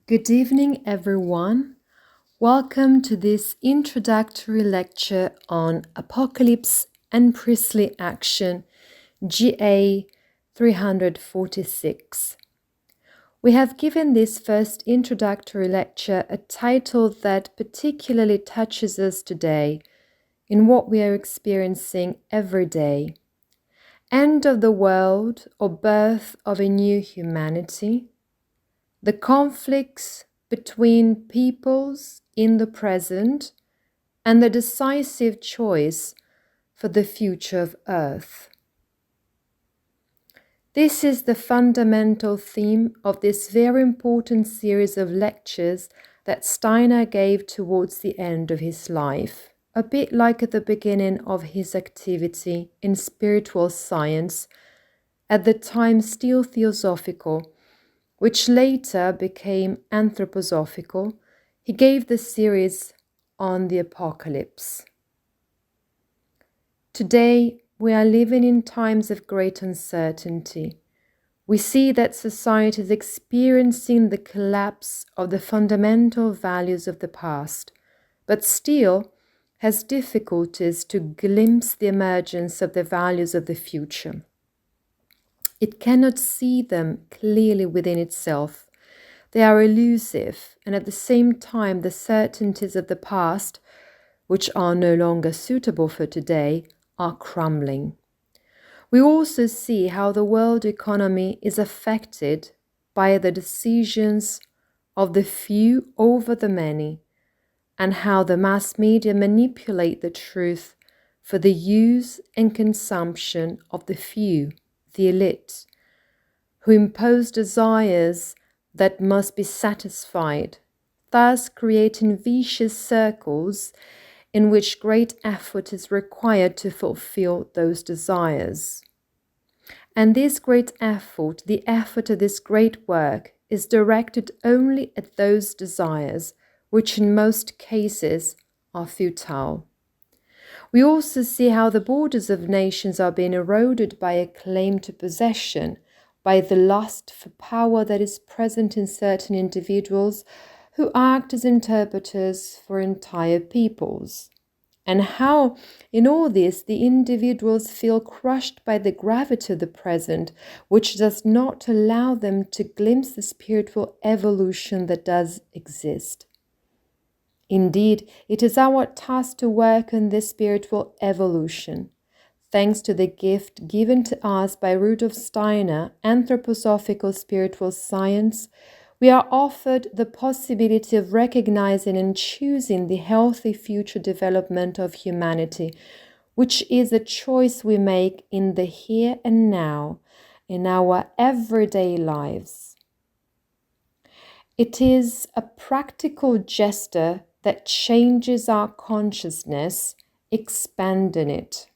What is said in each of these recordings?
Good evening, everyone. Welcome to this introductory lecture on Apocalypse and Priestly Action, GA 346. We have given this first introductory lecture a title that particularly touches us today in what we are experiencing every day. End of the world or birth of a new humanity. The conflicts between peoples in the present and the decisive choice for the future of Earth. This is the fundamental theme of this very important series of lectures that Steiner gave towards the end of his life, a bit like at the beginning of his activity in spiritual science, at the time still theosophical, which later became anthroposophical. He gave the series on the apocalypse. Today, we are living in times of great uncertainty. We see that society is experiencing the collapse of the fundamental values of the past, but still has difficulties to glimpse the emergence of the values of the future. It cannot see them clearly within itself. They are elusive, and at the same time the certainties of the past, which are no longer suitable for today, are crumbling. We also see how the world economy is affected by the decisions of the few over the many, and how the mass media manipulate the truth for the use and consumption of the few, the elite, who impose desires that must be satisfied, thus creating vicious circles in which great effort is required to fulfill those desires. And this great effort, the effort of this great work, is directed only at those desires which in most cases are futile. We also see how the borders of nations are being eroded by a claim to possession, by the lust for power that is present in certain individuals who act as interpreters for entire peoples, and how in all this the individuals feel crushed by the gravity of the present, which does not allow them to glimpse the spiritual evolution that does exist. Indeed, it is our task to work on this spiritual evolution. Thanks to the gift given to us by Rudolf Steiner, anthroposophical spiritual science, we are offered the possibility of recognizing and choosing the healthy future development of humanity, which is a choice we make in the here and now, in our everyday lives. It is a practical gesture that changes our consciousness, expanding it.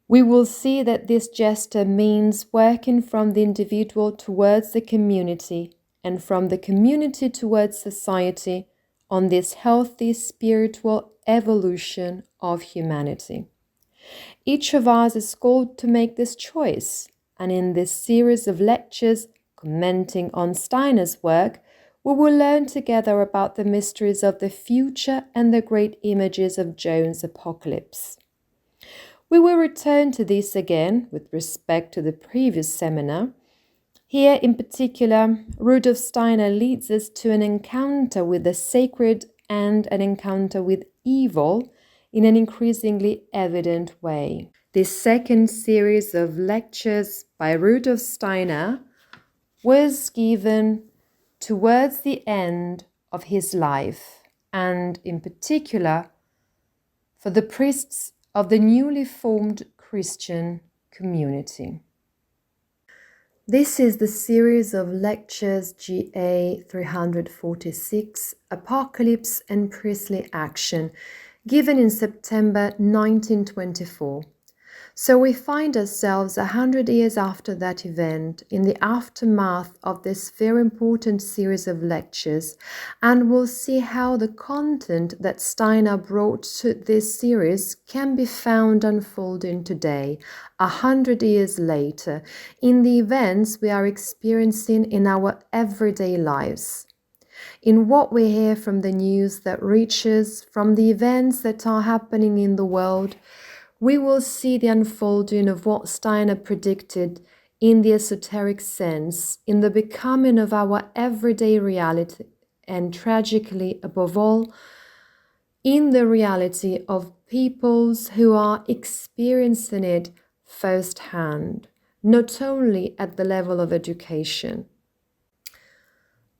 We will see that this gesture means working from the individual towards the community and from the community towards society on this healthy spiritual evolution of humanity. Each of us is called to make this choice, and in this series of lectures commenting on Steiner's work, we will learn together about the mysteries of the future and the great images of John's apocalypse. We will return to this again with respect to the previous seminar. Here, in particular, Rudolf Steiner leads us to an encounter with the sacred and an encounter with evil in an increasingly evident way. This second series of lectures by Rudolf Steiner was given towards the end of his life, and in particular for the priests of the newly formed Christian community. This is the series of lectures GA 346, Apocalypse and Priestly Action, given in September 1924. So we find ourselves 100 years after that event, in the aftermath of this very important series of lectures, and we'll see how the content that Steiner brought to this series can be found unfolding today, 100 years later, in the events we are experiencing in our everyday lives. In what we hear from the news that reaches, from the events that are happening in the world, we will see the unfolding of what Steiner predicted in the esoteric sense, in the becoming of our everyday reality, and tragically, above all, in the reality of peoples who are experiencing it firsthand, not only at the level of education.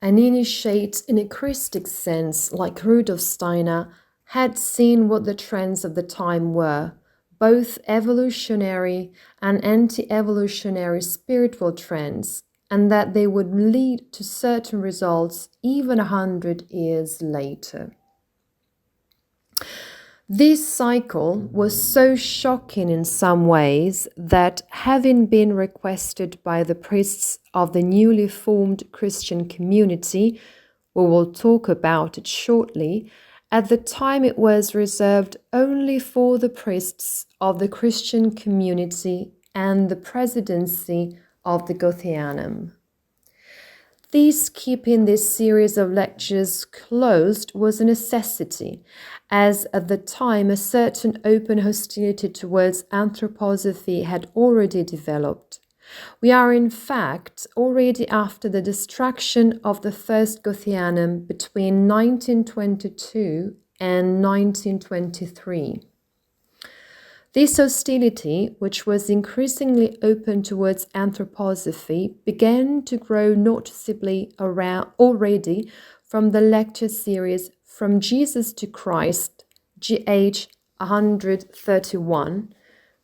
An initiate in a Christic sense, like Rudolf Steiner, had seen what the trends of the time were, both evolutionary and anti-evolutionary spiritual trends, and that they would lead to certain results even 100 years later. This cycle was so shocking in some ways that, having been requested by the priests of the newly formed Christian community, we will talk about it shortly, at the time it was reserved only for the priests of the Christian community and the presidency of the Gothianum. Thus, keeping this series of lectures closed was a necessity, as at the time a certain open hostility towards Antroposofia had already developed. We are in fact already after the destruction of the first Gothianum between 1922 and 1923. This hostility, which was increasingly open towards Antroposophy, began to grow noticeably already from the lecture series From Jesus to Christ, GH 131,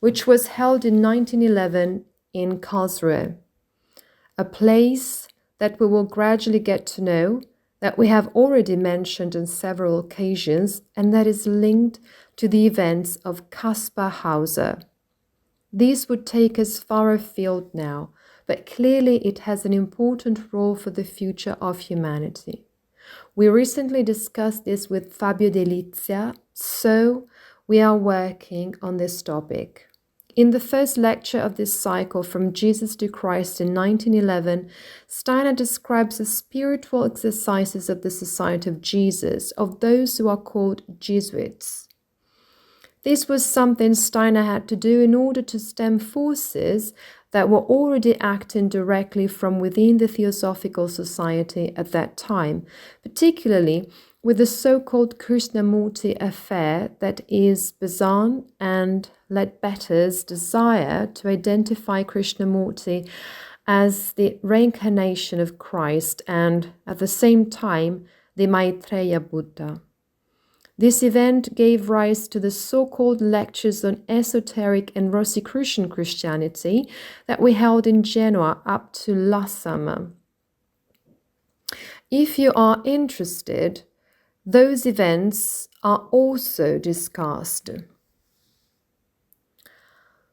which was held in 1911 in Karlsruhe, a place that we will gradually get to know, that we have already mentioned on several occasions, and that is linked to the events of Caspar Hauser. This would take us far afield now, but clearly it has an important role for the future of humanity. We recently discussed this with Fabio Delizia, so we are working on this topic. In the first lecture of this cycle, From Jesus to Christ in 1911, Steiner describes the spiritual exercises of the Society of Jesus, of those who are called Jesuits. This was something Steiner had to do in order to stem forces that were already acting directly from within the Theosophical Society at that time, particularly with the so-called Krishnamurti affair, that is, Bazan and Ledbetter's desire to identify Krishnamurti as the reincarnation of Christ and, at the same time, the Maitreya Buddha. This event gave rise to the so-called lectures on esoteric and Rosicrucian Christianity that we held in Genoa up to last summer. If you are interested, those events are also discussed.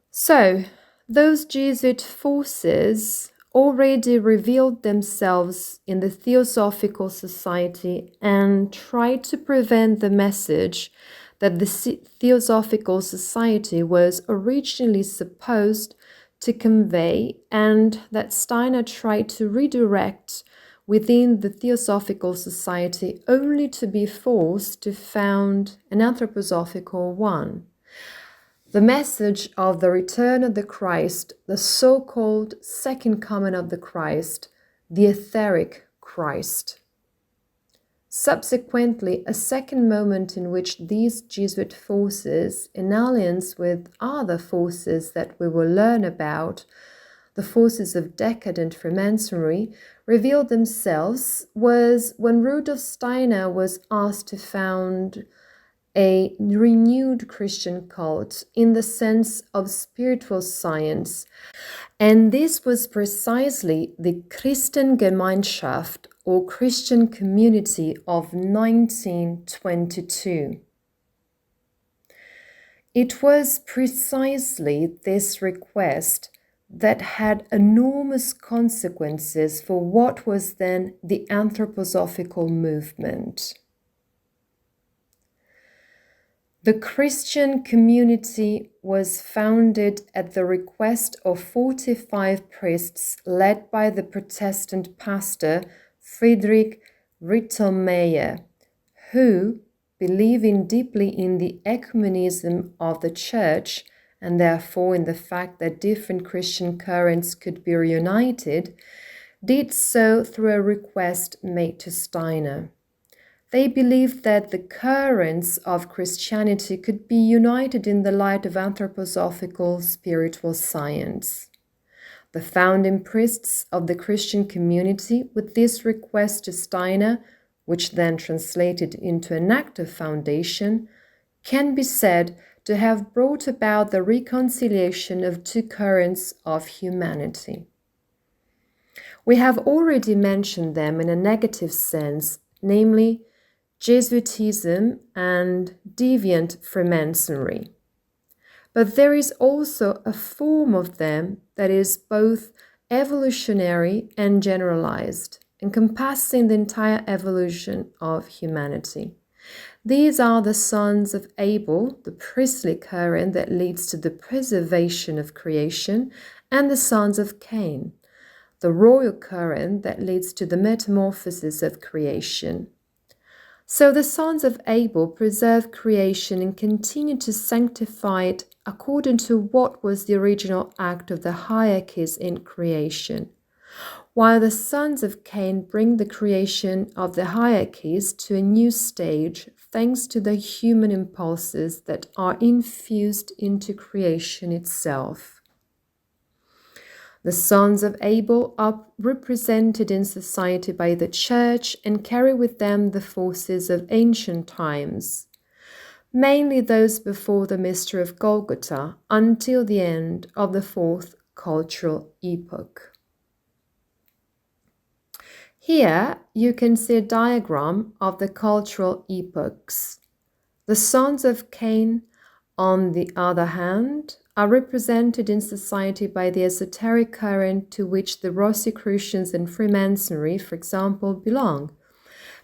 So, those Jesuit forces already revealed themselves in the Theosophical Society and tried to prevent the message that the Theosophical Society was originally supposed to convey, and that Steiner tried to redirect within the Theosophical Society, only to be forced to found an anthroposophical one. The message of the return of the Christ, the so-called second coming of the Christ, the etheric Christ. Subsequently, a second moment in which these Jesuit forces, in alliance with other forces that we will learn about, the forces of decadent Freemasonry, revealed themselves, was when Rudolf Steiner was asked to found a renewed Christian cult in the sense of spiritual science. And this was precisely the Christengemeinschaft, or Christian community, of 1922. It was precisely this request that had enormous consequences for what was then the anthroposophical movement. The Christian community was founded at the request of 45 priests led by the Protestant pastor Friedrich Rittelmeyer, who, believing deeply in the ecumenism of the Church and therefore in the fact that different Christian currents could be reunited, did so through a request made to Steiner. They believed that the currents of Christianity could be united in the light of anthroposophical spiritual science. The founding priests of the Christian community, with this request to Steiner, which then translated into an active foundation, can be said to have brought about the reconciliation of two currents of humanity. We have already mentioned them in a negative sense, namely Jesuitism and deviant Freemasonry. But there is also a form of them that is both evolutionary and generalized, encompassing the entire evolution of humanity. These are the sons of Abel, the priestly current that leads to the preservation of creation, and the sons of Cain, the royal current that leads to the metamorphosis of creation. So the sons of Abel preserve creation and continue to sanctify it according to what was the original act of the hierarchies in creation, while the sons of Cain bring the creation of the hierarchies to a new stage thanks to the human impulses that are infused into creation itself. The sons of Abel are represented in society by the Church and carry with them the forces of ancient times, mainly those before the mystery of Golgotha until the end of the fourth cultural epoch. Here you can see a diagram of the cultural epochs. The sons of Cain, on the other hand, are represented in society by the esoteric current to which the Rosicrucians and Freemasonry, for example, belong,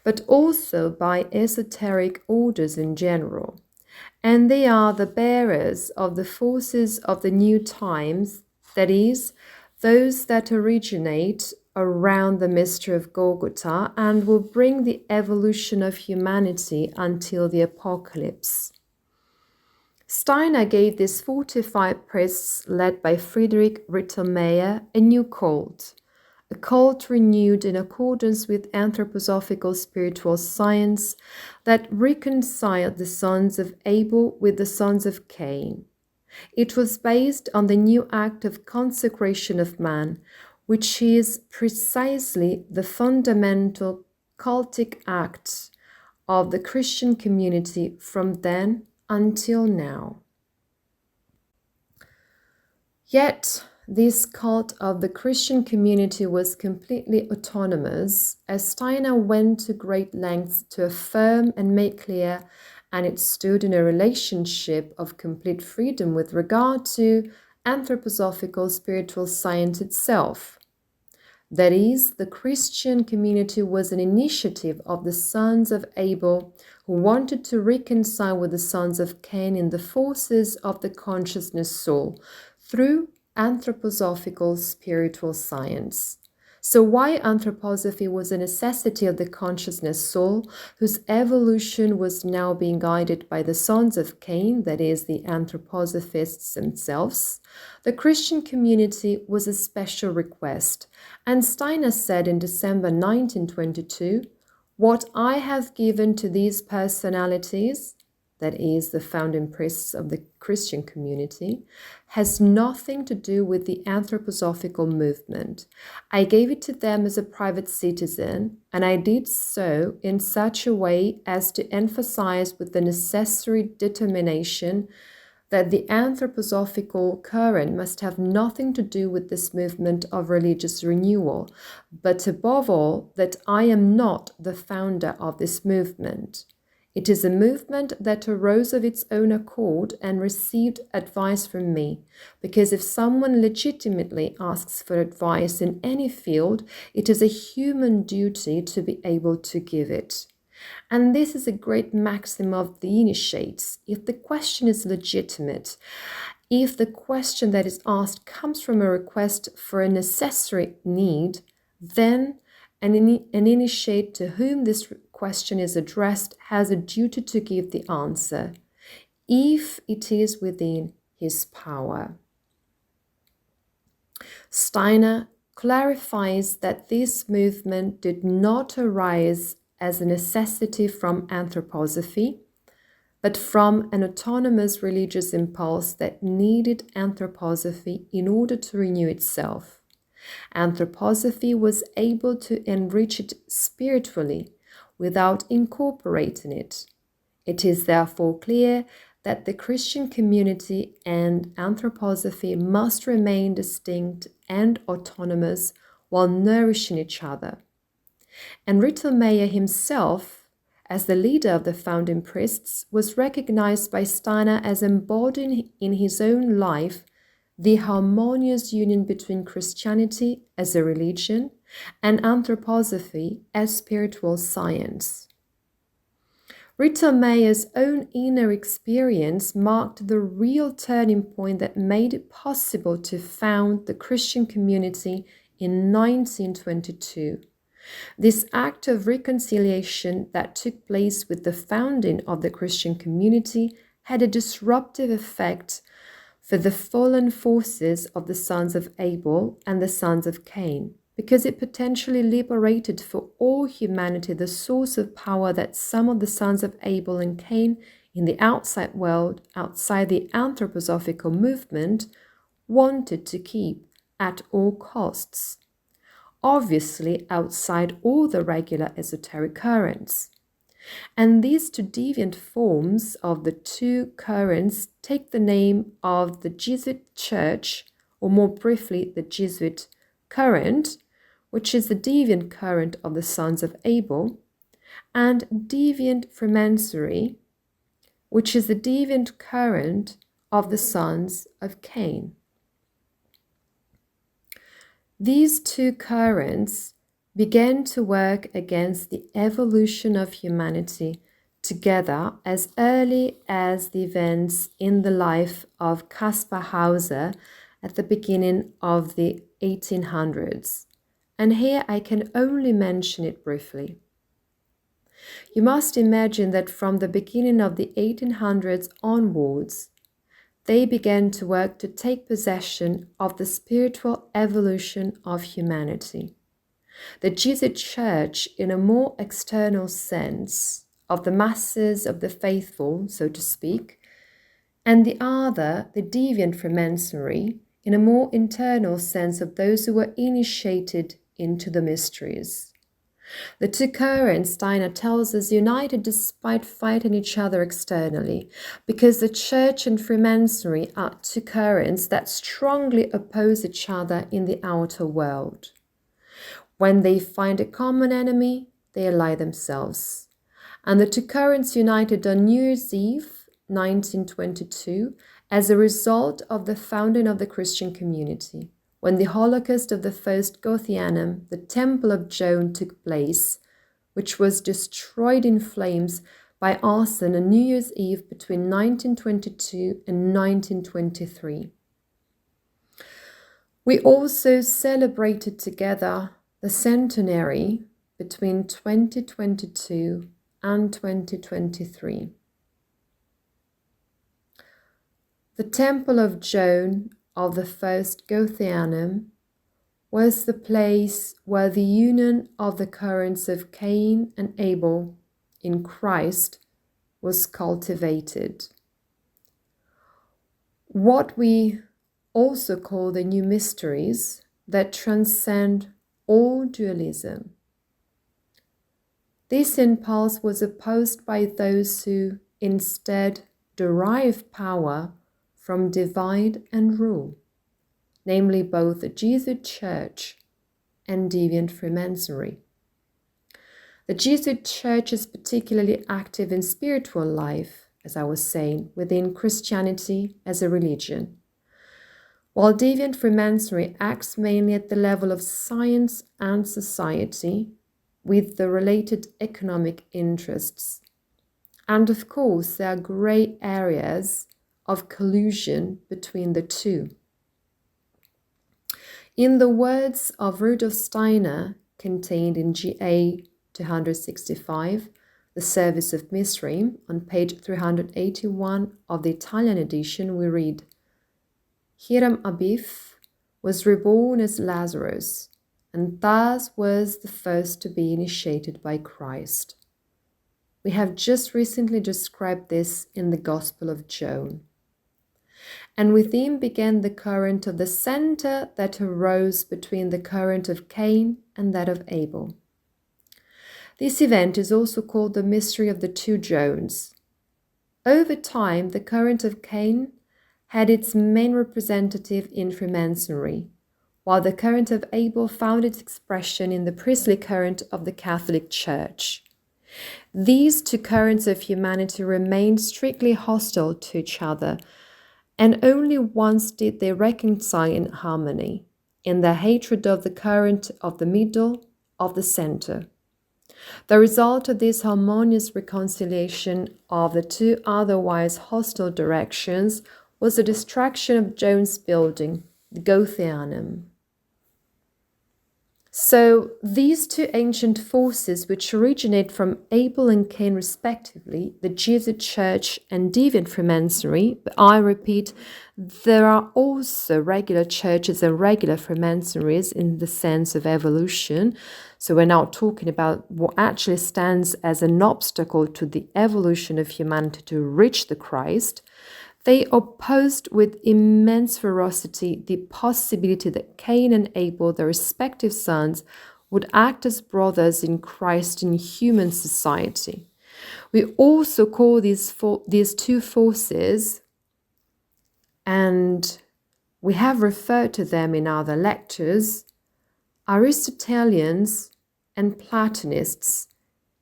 but also by esoteric orders in general. And they are the bearers of the forces of the new times, that is, those that originate around the mystery of Golgotha and will bring the evolution of humanity until the apocalypse. Steiner gave these 45 priests, led by Friedrich Rittelmeyer, a new cult, a cult renewed in accordance with anthroposophical spiritual science that reconciled the sons of Abel with the sons of Cain. It was based on the new act of consecration of man, which is precisely the fundamental cultic act of the Christian community from then until now. Yet, this cult of the Christian community was completely autonomous, as Steiner went to great lengths to affirm and make clear, and it stood in a relationship of complete freedom with regard to anthroposophical spiritual science itself. That is, the Christian community was an initiative of the sons of Abel who wanted to reconcile with the sons of Cain in the forces of the consciousness soul through anthroposophical spiritual science. So why anthroposophy was a necessity of the consciousness soul, whose evolution was now being guided by the sons of Cain, that is, the anthroposophists themselves, the Christian community was a special request. And Steiner said in December 1922, "What I have given to these personalities," that is, the founding priests of the Christian community, "has nothing to do with the anthroposophical movement. I gave it to them as a private citizen, and I did so in such a way as to emphasize with the necessary determination that the anthroposophical current must have nothing to do with this movement of religious renewal, but above all, that I am not the founder of this movement. It is a movement that arose of its own accord and received advice from me, because if someone legitimately asks for advice in any field, it is a human duty to be able to give it. And this is a great maxim of the initiates. If the question is legitimate, if the question that is asked comes from a request for a necessary need, then an initiate to whom this question is addressed has a duty to give the answer, if it is within his power. Steiner clarifies that this movement did not arise as a necessity from anthroposophy, but from an autonomous religious impulse that needed anthroposophy in order to renew itself. Antroposofia was able to enrich it spiritually without incorporating it. It is therefore clear that the Christian community and anthroposophy must remain distinct and autonomous while nourishing each other. And Rittelmeyer himself, as the leader of the founding priests, was recognized by Steiner as embodying in his own life the harmonious union between Christianity as a religion and anthroposophy as spiritual science. Rittelmeyer's own inner experience marked the real turning point that made it possible to found the Christian community in 1922. This act of reconciliation that took place with the founding of the Christian community had a disruptive effect for the fallen forces of the sons of Abel and the sons of Cain, because it potentially liberated for all humanity the source of power that some of the sons of Abel and Cain in the outside world, outside the anthroposophical movement, wanted to keep at all costs. Obviously outside all the regular esoteric currents. And these two deviant forms of the two currents take the name of the Jesuit Church, or more briefly, the Jesuit current, which is the deviant current of the sons of Abel, and deviant freemasonry, which is the deviant current of the sons of Cain. These two currents began to work against the evolution of humanity together as early as the events in the life of Caspar Hauser at the beginning of the 1800s. And here I can only mention it briefly. You must imagine that from the beginning of the 1800s onwards, they began to work to take possession of the spiritual evolution of humanity. The Jesuit Church, in a more external sense, of the masses of the faithful, so to speak, and the other, the deviant Freemasonry, in a more internal sense of those who were initiated into the mysteries. The two currents, Steiner tells us, united despite fighting each other externally, because the Church and Freemasonry are two currents that strongly oppose each other in the outer world. When they find a common enemy, they ally themselves. And the two currents united on New Year's Eve, 1922, as a result of the founding of the Christian community, when the Holocaust of the first Gothianum, the Temple of Joan, took place, which was destroyed in flames by arson on New Year's Eve between 1922 and 1923. We also celebrated together the centenary between 2022 and 2023. The Temple of Joan of the first Gothianum was the place where the union of the currents of Cain and Abel in Christ was cultivated. What we also call the new mysteries that transcend all dualism. This impulse was opposed by those who instead derive power from divide and rule, namely both the Jesuit Church and deviant Freemasonry. The Jesuit Church is particularly active in spiritual life, as I was saying, within Christianity as a religion, while deviant Freemasonry acts mainly at the level of science and society with the related economic interests. And of course, there are grey areas of collusion between the two. In the words of Rudolf Steiner, contained in GA 265, The Service of Mystery, on page 381 of the Italian edition, we read, Hiram Abif was reborn as Lazarus, and thus was the first to be initiated by Christ. We have just recently described this in the Gospel of John. And with him began the current of the center that arose between the current of Cain and that of Abel. This event is also called the mystery of the two Jones. Over time, the current of Cain had its main representative in Freemasonry, while the current of Abel found its expression in the priestly current of the Catholic Church. These two currents of humanity remained strictly hostile to each other, and only once did they reconcile in harmony, in their hatred of the current of the middle, of the center. The result of this harmonious reconciliation of the two otherwise hostile directions was the destruction of Jones' building, the Gothianum. So these two ancient forces, which originate from Abel and Cain respectively, the Jesuit Church and deviant Freemasonry, but I repeat, there are also regular churches and regular Freemasonries in the sense of evolution. So we're now talking about what actually stands as an obstacle to the evolution of humanity to reach the Christ. They opposed with immense ferocity the possibility that Cain and Abel, their respective sons, would act as brothers in Christ in human society. We also call these two forces, and we have referred to them in other lectures, Aristotelians and Platonists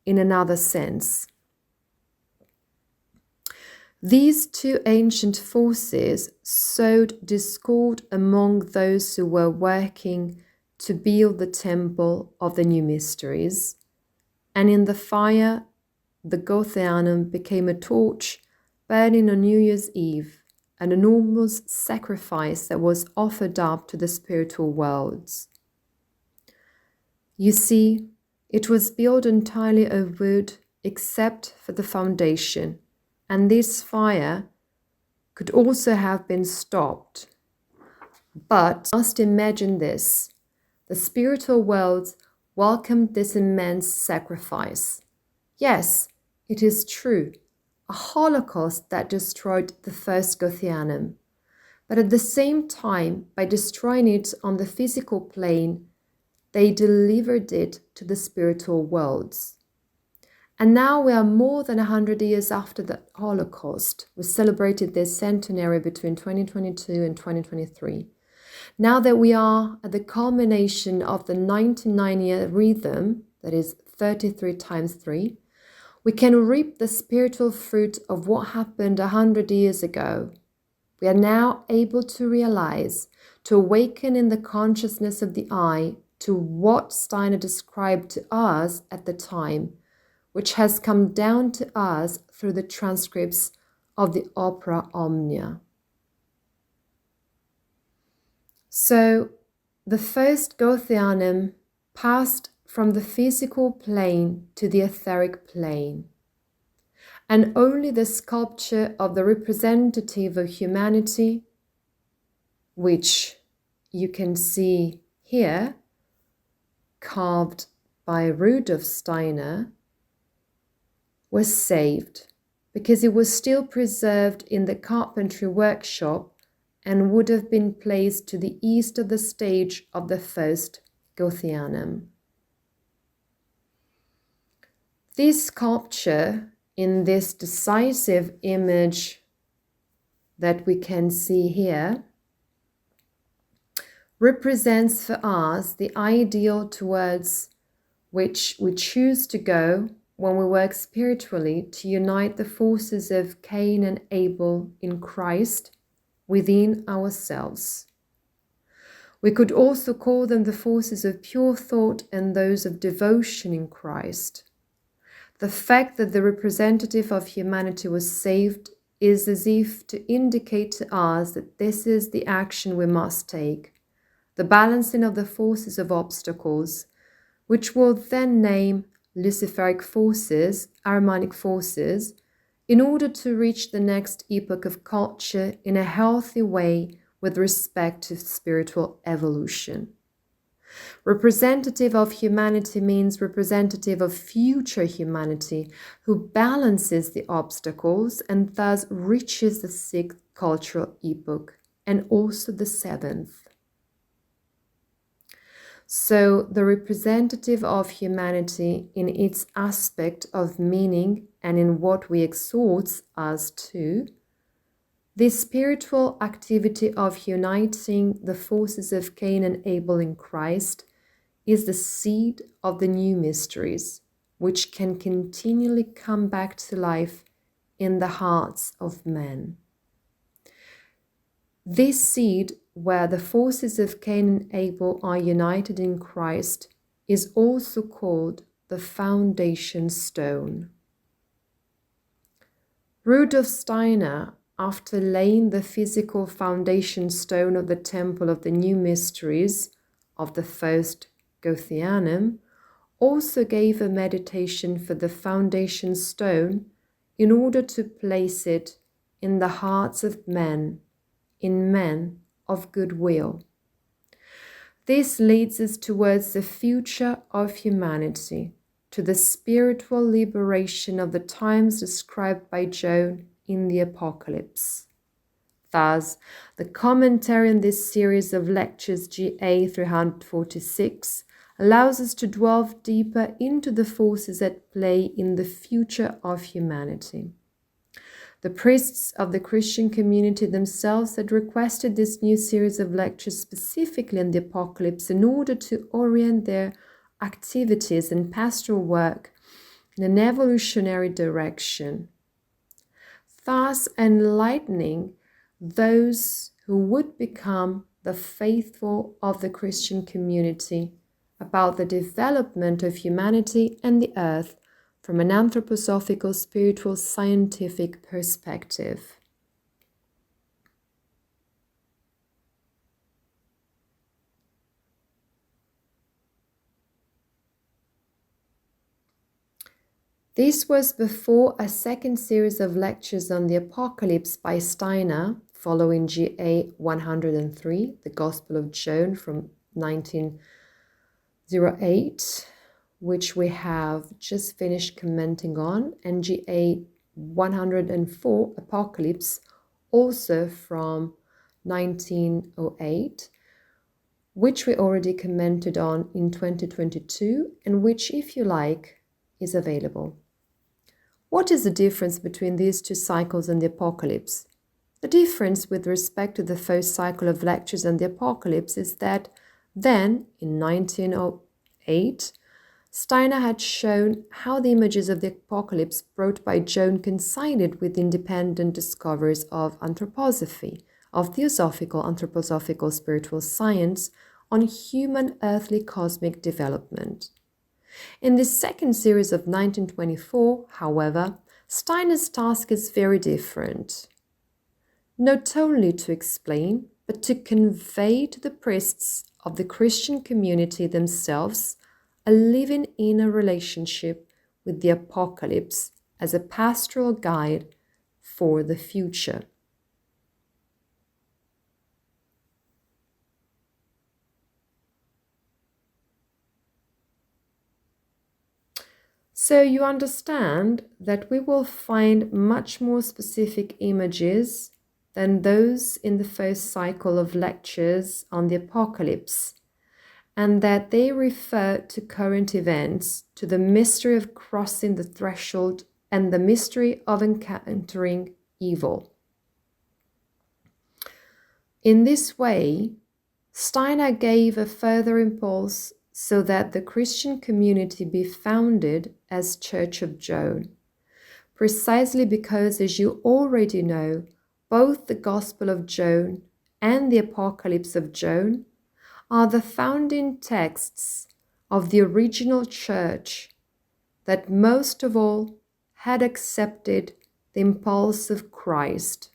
in another sense. These two ancient forces sowed discord among those who were working to build the temple of the new mysteries, and in the fire, the Gothianum became a torch burning on New Year's Eve, an enormous sacrifice that was offered up to the spiritual worlds. You see, it was built entirely of wood except for the foundation, and this fire could also have been stopped. But you must imagine this. The spiritual worlds welcomed this immense sacrifice. Yes, it is true, a holocaust that destroyed the first Gothianum. But at the same time, by destroying it on the physical plane, they delivered it to the spiritual worlds. And now we are more than 100 years after the Holocaust. We celebrated this centenary between 2022 and 2023. Now that we are at the culmination of the 99-year rhythm, that is 33 times 3, we can reap the spiritual fruit of what happened 100 years ago. We are now able to realize, to awaken in the consciousness of the eye to what Steiner described to us at the time, which has come down to us through the transcripts of the Opera Omnia. So, the first Gothianum passed from the physical plane to the etheric plane, and only the sculpture of the representative of humanity, which you can see here, carved by Rudolf Steiner, was saved because it was still preserved in the carpentry workshop and would have been placed to the east of the stage of the first Gothianum. This sculpture, in this decisive image that we can see here, represents for us the ideal towards which we choose to go when we work spiritually to unite the forces of Cain and Abel in Christ within ourselves. We could also call them the forces of pure thought and those of devotion in Christ. The fact that the representative of humanity was saved is as if to indicate to us that this is the action we must take, the balancing of the forces of obstacles, which we'll then name Luciferic forces, Harmonic forces, in order to reach the next epoch of culture in a healthy way with respect to spiritual evolution. Representative of humanity means representative of future humanity who balances the obstacles and thus reaches the sixth cultural epoch and also the seventh. So the representative of humanity in its aspect of meaning and in what we exhort us to, this spiritual activity of uniting the forces of Cain and Abel in Christ is the seed of the new mysteries, which can continually come back to life in the hearts of men. This seed, where the forces of Cain and Abel are united in Christ, is also called the foundation stone. Rudolf Steiner, after laying the physical foundation stone of the Temple of the New Mysteries of the First Gothianum, also gave a meditation for the foundation stone in order to place it in the hearts of men, in men of goodwill. This leads us towards the future of humanity, to the spiritual liberation of the times described by John in the Apocalypse. Thus, the commentary on this series of lectures GA 346 allows us to delve deeper into the forces at play in the future of humanity. The priests of the Christian community themselves had requested this new series of lectures specifically on the Apocalypse in order to orient their activities and pastoral work in an evolutionary direction, thus enlightening those who would become the faithful of the Christian community about the development of humanity and the earth from an anthroposophical, spiritual, scientific perspective. This was before a second series of lectures on the Apocalypse by Steiner, following GA 103, the Gospel of John from 1908, which we have just finished commenting on, and GA 104, Apocalypse, also from 1908, which we already commented on in 2022, and which, if you like, is available. What is the difference between these two cycles and the Apocalypse? The difference with respect to the first cycle of lectures on the Apocalypse is that then, in 1908, Steiner had shown how the images of the Apocalypse brought by John coincided with independent discoveries of anthroposophy, of theosophical, anthroposophical spiritual science on human earthly cosmic development. In this second series of 1924, however, Steiner's task is very different. Not only to explain, but to convey to the priests of the Christian community themselves a living inner relationship with the Apocalypse as a pastoral guide for the future. So you understand that we will find much more specific images than those in the first cycle of lectures on the Apocalypse, and that they refer to current events, to the mystery of crossing the threshold and the mystery of encountering evil. In this way, Steiner gave a further impulse so that the Christian community be founded as Church of John. Precisely because, as you already know, both the Gospel of John and the Apocalypse of John are the founding texts of the original church that most of all had accepted the impulse of Christ,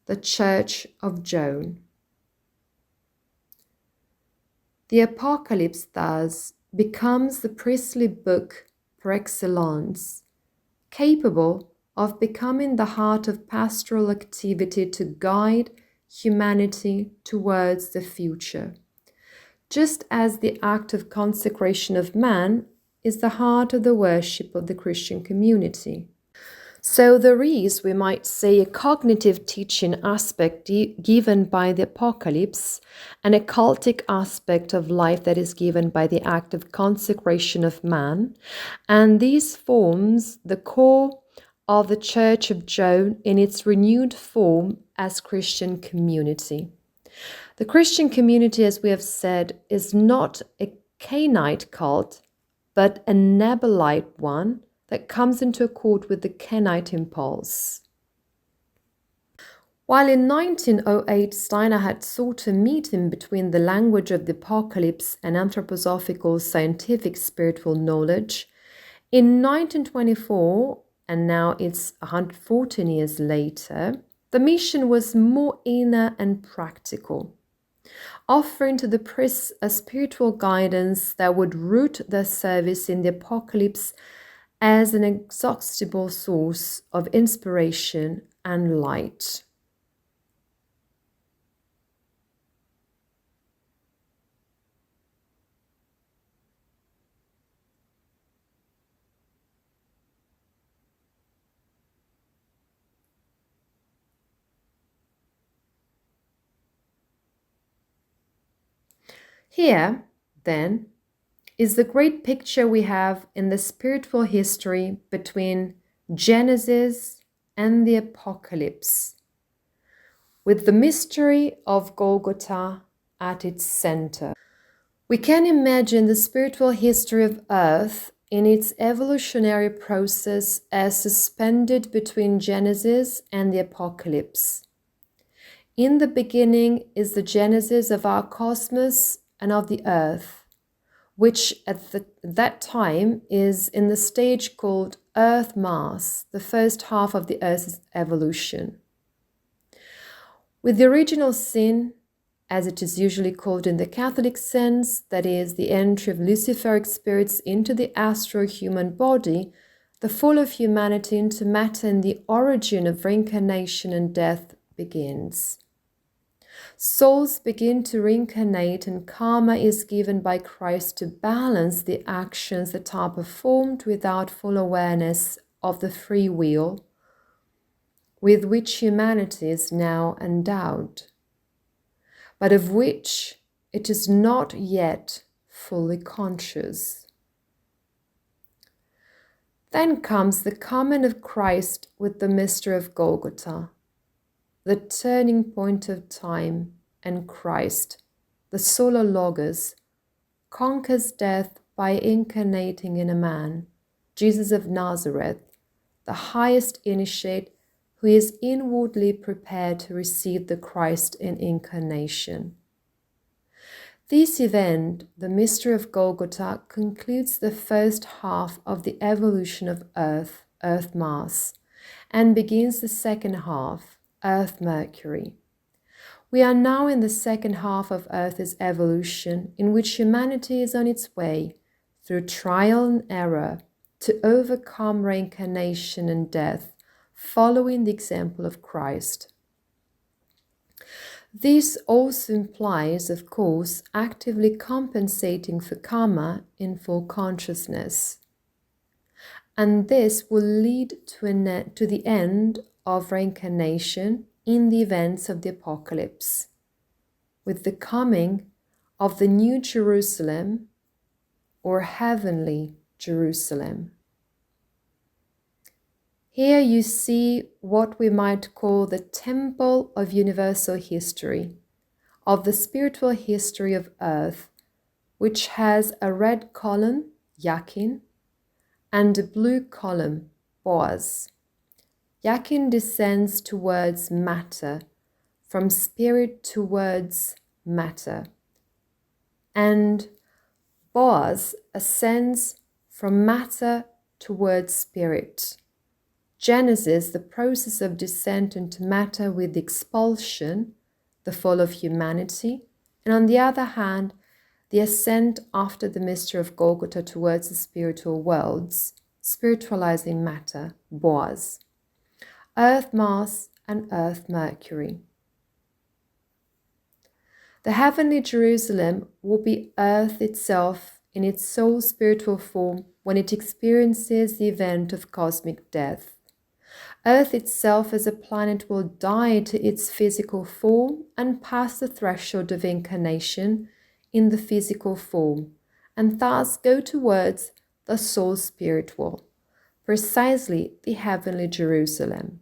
the Church of John. The Apocalypse thus becomes the priestly book par excellence, capable of becoming the heart of pastoral activity to guide humanity towards the future, just as the act of consecration of man is the heart of the worship of the Christian community. So there is, we might say, a cognitive teaching aspect given by the Apocalypse and a cultic aspect of life that is given by the act of consecration of man, and these forms the core of the Church of John in its renewed form as Christian community. The Christian community, as we have said, is not a Canaanite cult, but a Nebelite one that comes into accord with the Canaanite impulse. While in 1908 Steiner had sought a meeting between the language of the Apocalypse and anthroposophical scientific spiritual knowledge, in 1924, and now it's 114 years later, the mission was more inner and practical, offering to the priests a spiritual guidance that would root their service in the Apocalypse as an inexhaustible source of inspiration and light. Here, then, is the great picture we have in the spiritual history between Genesis and the Apocalypse, with the mystery of Golgotha at its center. We can imagine the spiritual history of Earth in its evolutionary process as suspended between Genesis and the Apocalypse. In the beginning is the genesis of our cosmos and of the Earth, which at that time is in the stage called Earth mass, the first half of the Earth's evolution. With the original sin, as it is usually called in the Catholic sense, that is, the entry of Luciferic spirits into the astral human body, the fall of humanity into matter and the origin of reincarnation and death begins. Souls begin to reincarnate and karma is given by Christ to balance the actions that are performed without full awareness of the free will with which humanity is now endowed, but of which it is not yet fully conscious. Then comes the coming of Christ with the mystery of Golgotha, the turning point of time, and Christ, the solar logos, conquers death by incarnating in a man, Jesus of Nazareth, the highest initiate who is inwardly prepared to receive the Christ in incarnation. This event, the mystery of Golgotha, concludes the first half of the evolution of Earth mass, and begins the second half, Earth Mercury. We are now in the second half of Earth's evolution, in which humanity is on its way, through trial and error, to overcome reincarnation and death, following the example of Christ. This also implies, of course, actively compensating for karma in full consciousness. And this will lead to the end of reincarnation in the events of the Apocalypse, with the coming of the New Jerusalem or heavenly Jerusalem. Here you see what we might call the temple of universal history, of the spiritual history of Earth, which has a red column, Yakin, and a blue column, Boaz. Yakin descends towards matter, from spirit towards matter, and Boaz ascends from matter towards spirit. Genesis, the process of descent into matter with the expulsion, the fall of humanity, and on the other hand, the ascent after the mystery of Golgotha towards the spiritual worlds, spiritualizing matter, Boaz. Earth Mars and Earth Mercury. The heavenly Jerusalem will be Earth itself in its soul spiritual form when it experiences the event of cosmic death. Earth itself as a planet will die to its physical form and pass the threshold of incarnation in the physical form, and thus go towards the soul spiritual, precisely the heavenly Jerusalem.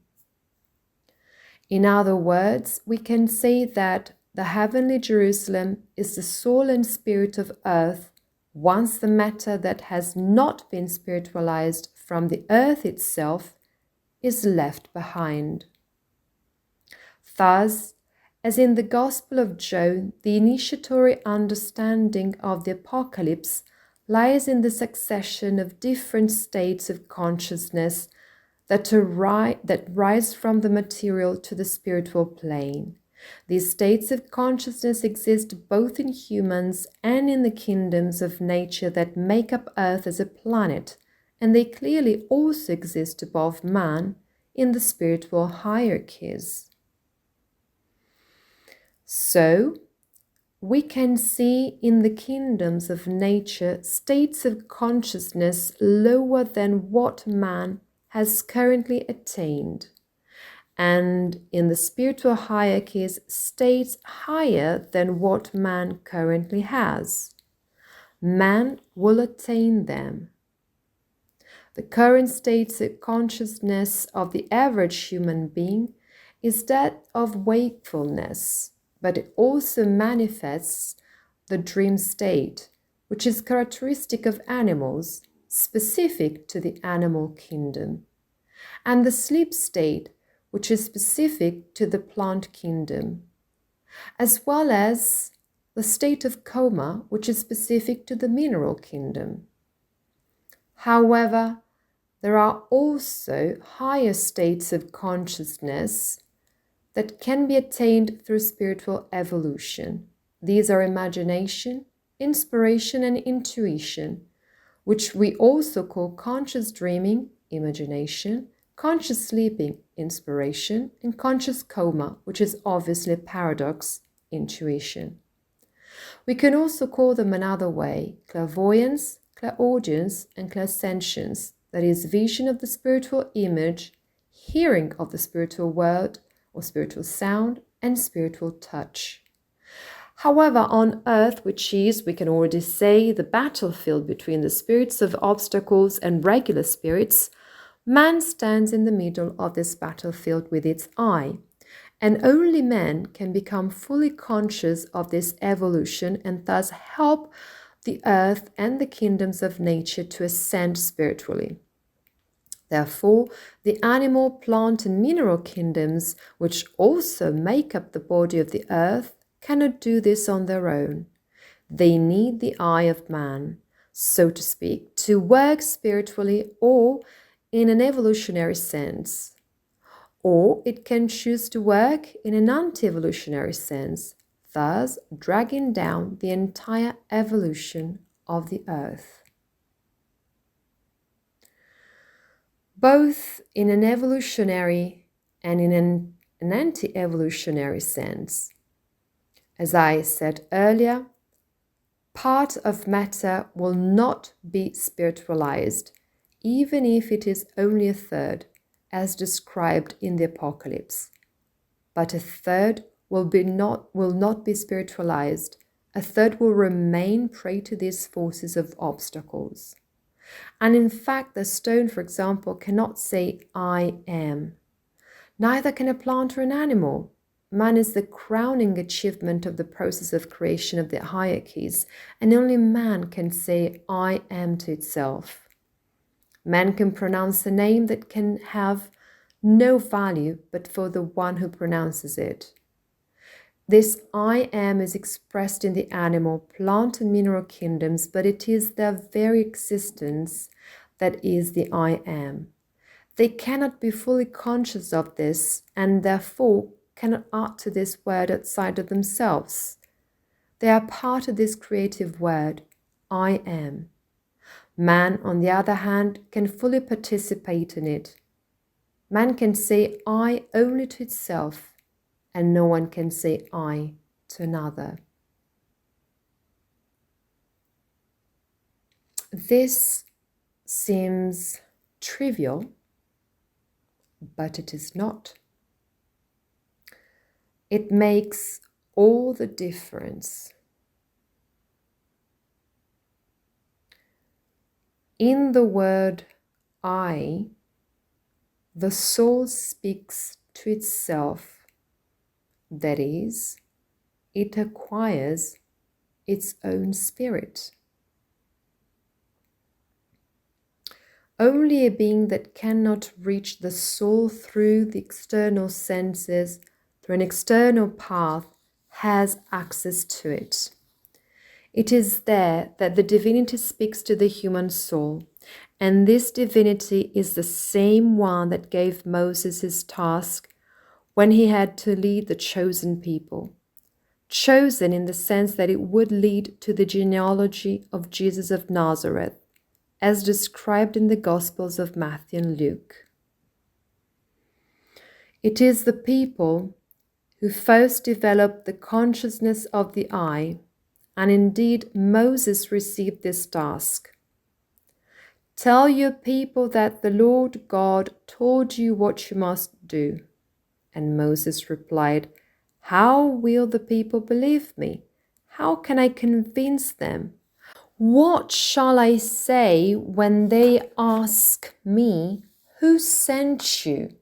In other words, we can say that the heavenly Jerusalem is the soul and spirit of Earth once the matter that has not been spiritualized from the Earth itself is left behind. Thus, as in the Gospel of John, the initiatory understanding of the Apocalypse lies in the succession of different states of consciousness that rise from the material to the spiritual plane. These states of consciousness exist both in humans and in the kingdoms of nature that make up Earth as a planet, and they clearly also exist above man in the spiritual hierarchies. So, we can see in the kingdoms of nature states of consciousness lower than what man has currently attained, and in the spiritual hierarchies states higher than what man currently has. Man will attain them. The current states of consciousness of the average human being is that of wakefulness, but it also manifests the dream state, which is characteristic of animals, specific to the animal kingdom, and the sleep state, which is specific to the plant kingdom, as well as the state of coma, which is specific to the mineral kingdom. However, there are also higher states of consciousness that can be attained through spiritual evolution. These are imagination, inspiration, and intuition, which we also call conscious dreaming, imagination, conscious sleeping, inspiration, and conscious coma, which is obviously a paradox, intuition. We can also call them another way, clairvoyance, clairaudience, and clairsentience, that is, vision of the spiritual image, hearing of the spiritual word or spiritual sound, and spiritual touch. However, on Earth, which is, we can already say, the battlefield between the spirits of obstacles and regular spirits, man stands in the middle of this battlefield with its eye, and only man can become fully conscious of this evolution and thus help the earth and the kingdoms of nature to ascend spiritually. Therefore, the animal, plant, and mineral kingdoms, which also make up the body of the earth, cannot do this on their own. They need the eye of man, so to speak, to work spiritually or in an evolutionary sense, or it can choose to work in an anti-evolutionary sense, thus dragging down the entire evolution of the earth. Both in an evolutionary and in an anti-evolutionary sense. As I said earlier, part of matter will not be spiritualized, even if it is only a third, as described in the Apocalypse. But a third will not be spiritualized. A third will remain prey to these forces of obstacles. And in fact, the stone, for example, cannot say, I am. Neither can a plant or an animal. man is the crowning achievement of the process of creation of the hierarchies, and only man can say I am to itself. Man can pronounce a name that can have no value but for the one who pronounces it. This I am is expressed in the animal, plant and mineral kingdoms, but it is their very existence that is the I am. They cannot be fully conscious of this and therefore cannot utter this word outside of themselves. They are part of this creative word, I am. Man, on the other hand, can fully participate in it. Man can say I only to itself, and no one can say I to another. This seems trivial, but it is not. It makes all the difference. In the word I, the soul speaks to itself. That is, it acquires its own spirit. Only a being that cannot reach the soul through the external senses, through an external path, has access to it. It is there that the divinity speaks to the human soul, and this divinity is the same one that gave Moses his task when he had to lead the chosen people. Chosen in the sense that it would lead to the genealogy of Jesus of Nazareth, as described in the Gospels of Matthew and Luke. It is the people who first developed the consciousness of the I, and indeed Moses received this task. Tell your people that the Lord God told you what you must do. And Moses replied, How will the people believe me? How can I convince them? What shall I say when they ask me, Who sent you?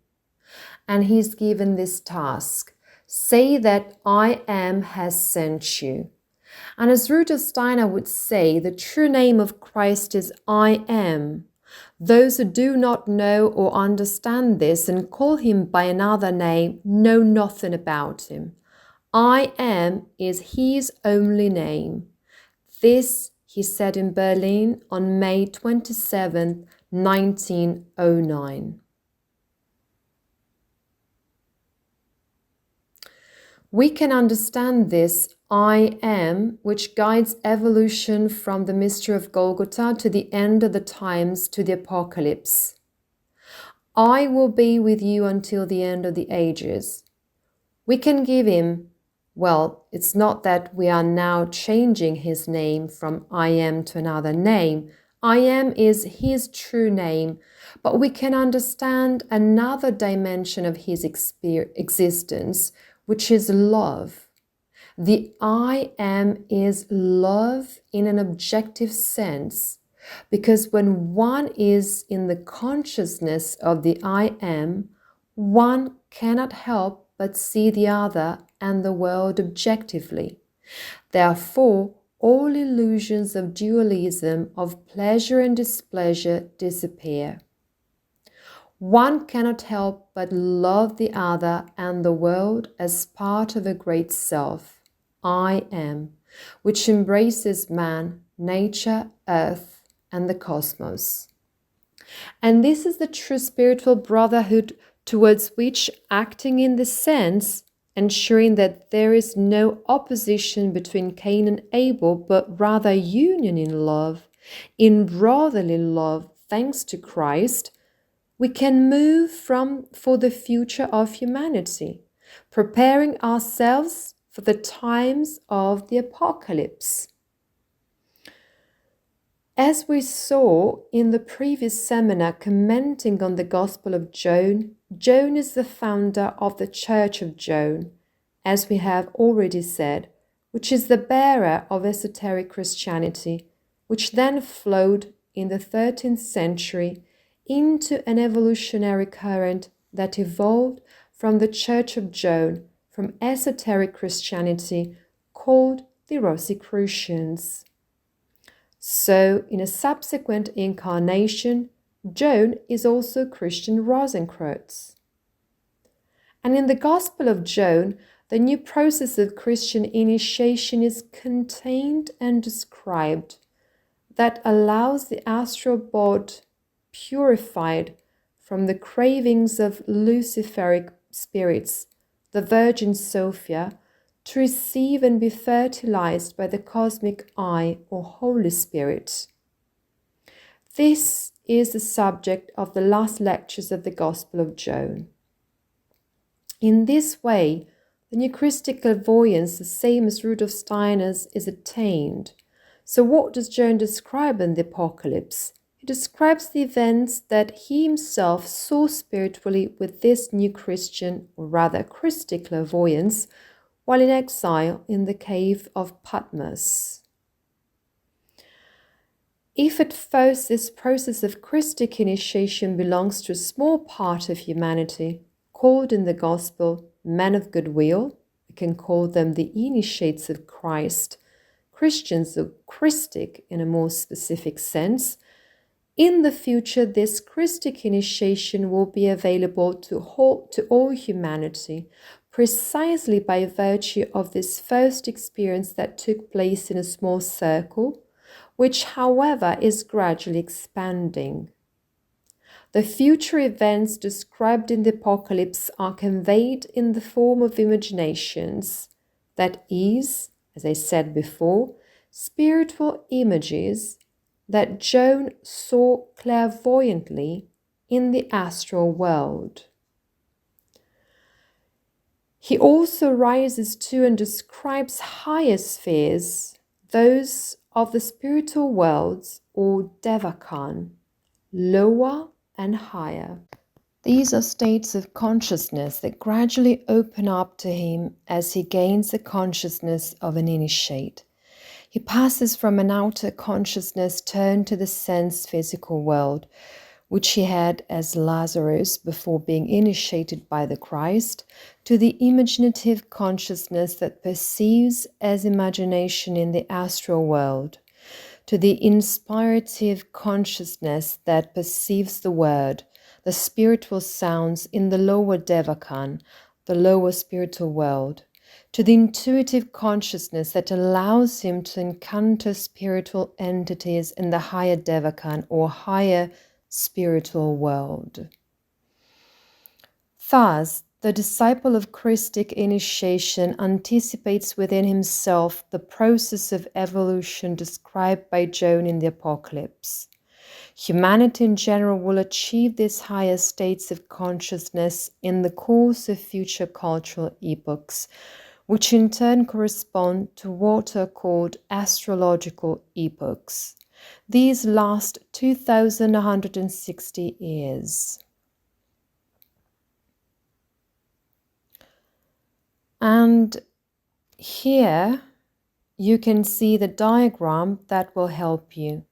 And he's given this task. Say that I am has sent you. And as Rudolf Steiner would say, the true name of Christ is I am. Those who do not know or understand this and call him by another name know nothing about him. I am is his only name. This he said in Berlin on May 27, 1909. We can understand this I am, which guides evolution from the mystery of Golgotha to the end of the times to the apocalypse. I will be with you until the end of the ages. We can give him, well, it's not that we are now changing his name from I am to another name. I am is his true name, but we can understand another dimension of his existence, which is love. The I am is love in an objective sense, because when one is in the consciousness of the I am, one cannot help but see the other and the world objectively. Therefore, all illusions of dualism, of pleasure and displeasure disappear. One cannot help but love the other and the world as part of a great self, I am, which embraces man, nature, earth, and the cosmos. And this is the true spiritual brotherhood towards which, acting in this sense, ensuring that there is no opposition between Cain and Abel, but rather union in love, in brotherly love, thanks to Christ, we can move for the future of humanity, preparing ourselves for the times of the apocalypse. As we saw in the previous seminar commenting on the Gospel of John, John is the founder of the Church of John, as we have already said, which is the bearer of esoteric Christianity, which then flowed in the 13th century into an evolutionary current that evolved from the Church of John, from esoteric Christianity called the Rosicrucians. So, in a subsequent incarnation, Joan is also Christian Rosenkreuz. And in the Gospel of Joan, the new process of Christian initiation is contained and described that allows the astral body purified from the cravings of luciferic spirits, the Virgin Sophia, to receive and be fertilized by the cosmic eye or Holy Spirit. This is the subject of the last lectures of the Gospel of Joan. In this way, the new Christic clairvoyance, the same as Rudolf Steiner's, is attained. So what does Joan describe in the Apocalypse? He describes the events that he himself saw spiritually with this new Christian, or rather Christic clairvoyance, while in exile in the cave of Patmos. If at first this process of Christic initiation belongs to a small part of humanity, called in the Gospel men of goodwill, we can call them the initiates of Christ, Christians or Christic in a more specific sense, in the future this Christic initiation will be available to all humanity, precisely by virtue of this first experience that took place in a small circle, which, however, is gradually expanding. The future events described in the Apocalypse are conveyed in the form of imaginations, that is, as I said before, spiritual images that Joan saw clairvoyantly in the astral world. He also rises to and describes higher spheres, those of the spiritual worlds or Devakan, lower and higher. These are states of consciousness that gradually open up to him as he gains the consciousness of an initiate. He passes from an outer consciousness turned to the sense physical world, which he had as Lazarus before being initiated by the Christ, to the imaginative consciousness that perceives as imagination in the astral world, to the inspirative consciousness that perceives the word, the spiritual sounds in the lower Devakan, the lower spiritual world, to the intuitive consciousness that allows him to encounter spiritual entities in the higher Devakan or higher spiritual world. Thus, the disciple of Christic initiation anticipates within himself the process of evolution described by Joan in the Apocalypse. Humanity in general will achieve these higher states of consciousness in the course of future cultural epochs, which in turn correspond to what are called astrological epochs. These last 2,160 years. And here you can see the diagram that will help you.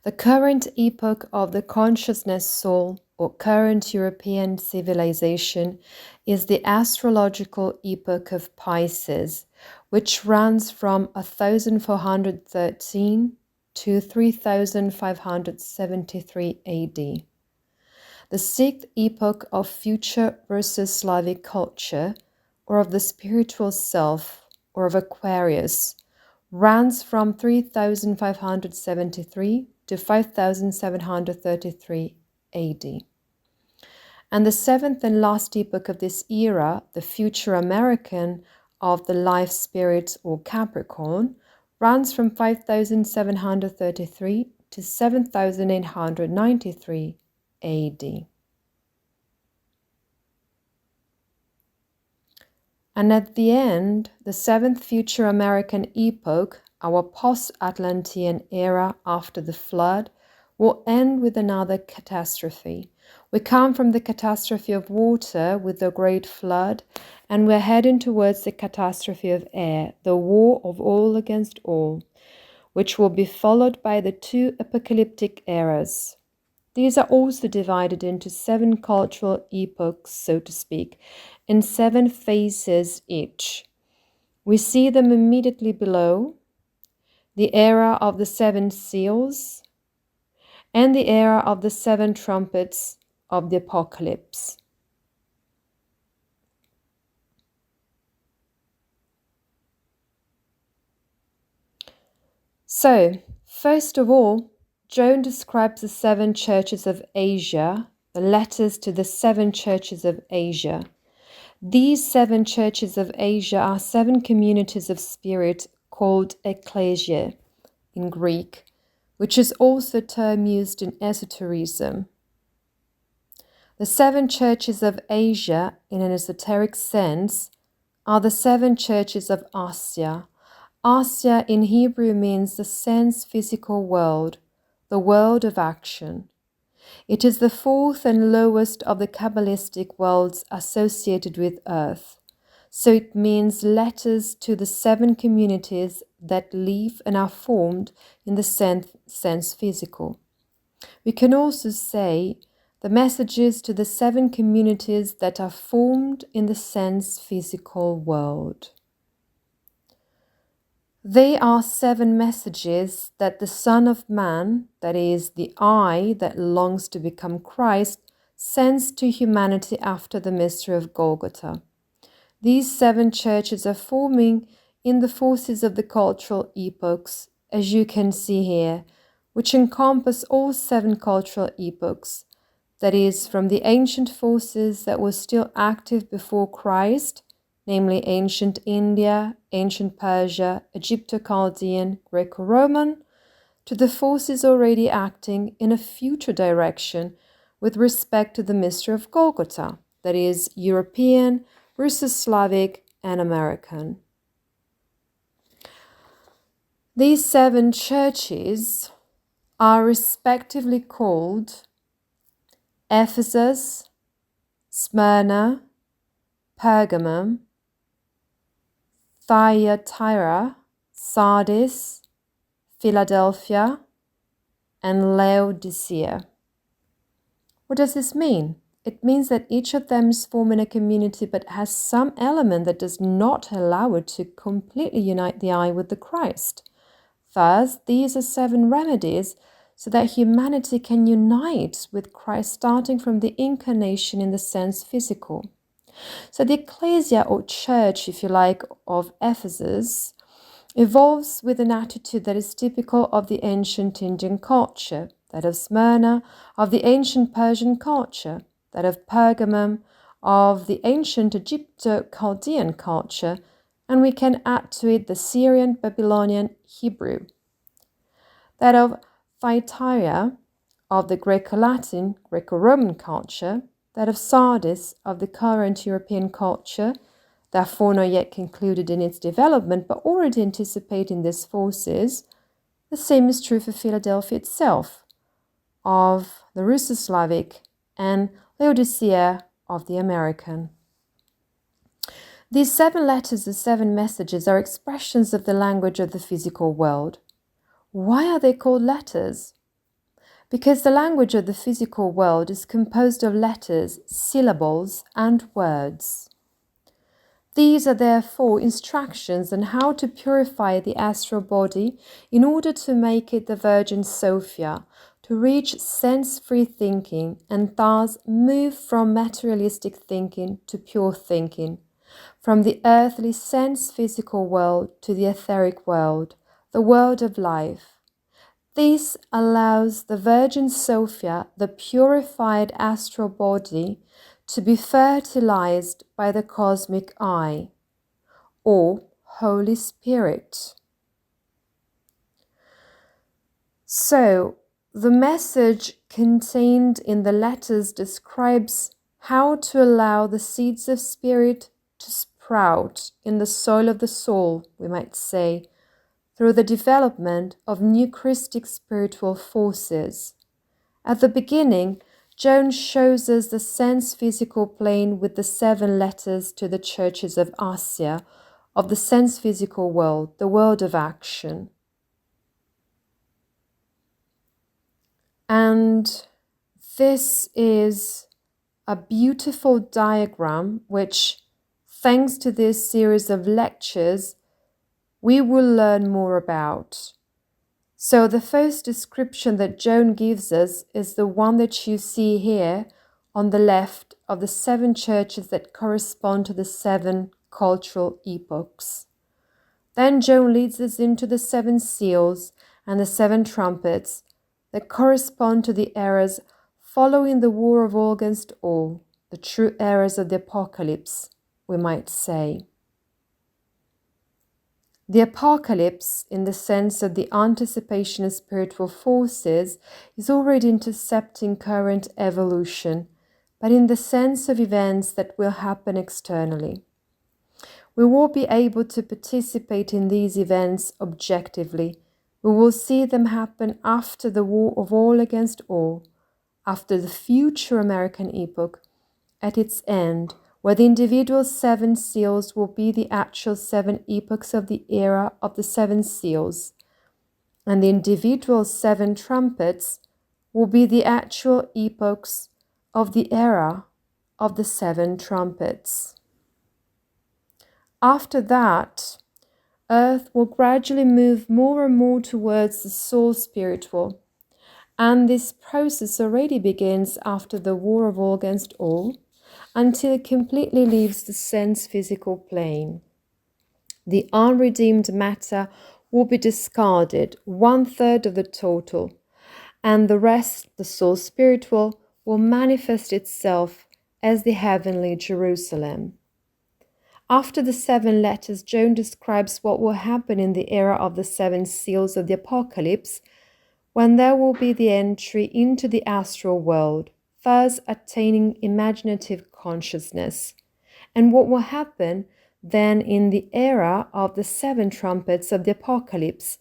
The current epoch of the consciousness soul, or current European civilization, is the astrological epoch of Pisces, which runs from 1413 to 3573 AD. The sixth epoch of future versus Slavic culture, or of the spiritual self, or of Aquarius, runs from 3573 to 5733 AD. And the seventh and last epoch of this era, the future American of the life spirit or Capricorn, runs from 5733 to 7893 AD. And at the end, the seventh future American epoch, our post-Atlantean era after the flood, will end with another catastrophe. We come from the catastrophe of water with the great flood, and we're heading towards the catastrophe of air, the war of all against all, which will be followed by the two apocalyptic eras. These are also divided into 7 cultural epochs, so to speak, and 7 faces each. We see them immediately below: the era of the 7 seals and the era of the 7 trumpets of the Apocalypse. So, first of all, John describes the 7 churches of Asia, the letters to the 7 churches of Asia. These 7 churches of Asia are 7 communities of spirit called ecclesia in Greek, which is also a term used in esotericism. The 7 churches of Asia, in an esoteric sense, are the 7 churches of Asia. Asia in Hebrew means the sense physical world, the world of action. It is the 4th and lowest of the Kabbalistic worlds associated with earth. So it means letters to the 7 communities that live and are formed in the sense physical. We can also say the messages to the 7 communities that are formed in the sense physical world. They are 7 messages that the Son of Man, that is, the I that longs to become Christ, sends to humanity after the mystery of Golgotha. These 7 churches are forming in the forces of the cultural epochs, as you can see here, which encompass all 7 cultural epochs, that is, from the ancient forces that were still active before Christ, namely ancient India, ancient Persia, Egypto-Chaldean, Greco-Roman, to the forces already acting in a future direction with respect to the mystery of Golgotha, that is, European, Russo-Slavic, and American. These 7 churches are respectively called Ephesus, Smyrna, Pergamum, Thyatira, Sardis, Philadelphia, and Laodicea. What does this mean? It means that each of them is forming a community but has some element that does not allow it to completely unite the I with the Christ. Thus, these are 7 remedies so that humanity can unite with Christ, starting from the incarnation in the sense physical. So the ecclesia, or church, if you like, of Ephesus evolves with an attitude that is typical of the ancient Indian culture, that of Smyrna, of the ancient Persian culture, that of Pergamum, of the ancient Egypto-Chaldean culture, and we can add to it the Syrian, Babylonian, Hebrew. That of Thyatira, of the Greco-Latin, Greco-Roman culture, that of Sardis, of the current European culture, therefore not yet concluded in its development, but already anticipating these forces. The same is true for Philadelphia itself, of the Russo-Slavic, and Laodicea of the American. These 7 letters, the 7 messages, are expressions of the language of the physical world. Why are they called letters? Because the language of the physical world is composed of letters, syllables, and words. These are therefore instructions on how to purify the astral body in order to make it the Virgin Sophia, to reach sense-free thinking and thus move from materialistic thinking to pure thinking, from the earthly sense-physical world to the etheric world, the world of life. This allows the Virgin Sophia, the purified astral body, to be fertilized by the cosmic eye, or Holy Spirit. So, the message contained in the letters describes how to allow the seeds of spirit to sprout in the soil of the soul, we might say, through the development of new Christic spiritual forces. At the beginning, John shows us the sense-physical plane with the 7 letters to the churches of Asia, of the sense-physical world, the world of action. And this is a beautiful diagram which, thanks to this series of lectures, we will learn more about. So the first description that Joan gives us is the one that you see here on the left of the 7 churches that correspond to the 7 cultural epochs. Then Joan leads us into the 7 seals and the 7 trumpets that correspond to the eras following the war of all against all, the true eras of the apocalypse, we might say. The apocalypse, in the sense of the anticipation of spiritual forces, is already intercepting current evolution, but in the sense of events that will happen externally. We will be able to participate in these events objectively. We will see them happen after the war of all against all, after the future American epoch, at its end, where the individual 7 seals will be the actual 7 epochs of the era of the 7 seals, and the individual 7 trumpets will be the actual epochs of the era of the 7 trumpets. After that, Earth will gradually move more and more towards the soul spiritual, and this process already begins after the war of all against all, until it completely leaves the sense physical plane. The unredeemed matter will be discarded, 1/3 of the total, and the rest, the soul spiritual, will manifest itself as the heavenly Jerusalem. After the 7 letters, Joan describes what will happen in the era of the 7 seals of the apocalypse, when there will be the entry into the astral world, thus attaining imaginative consciousness, and what will happen then in the era of the 7 trumpets of the apocalypse,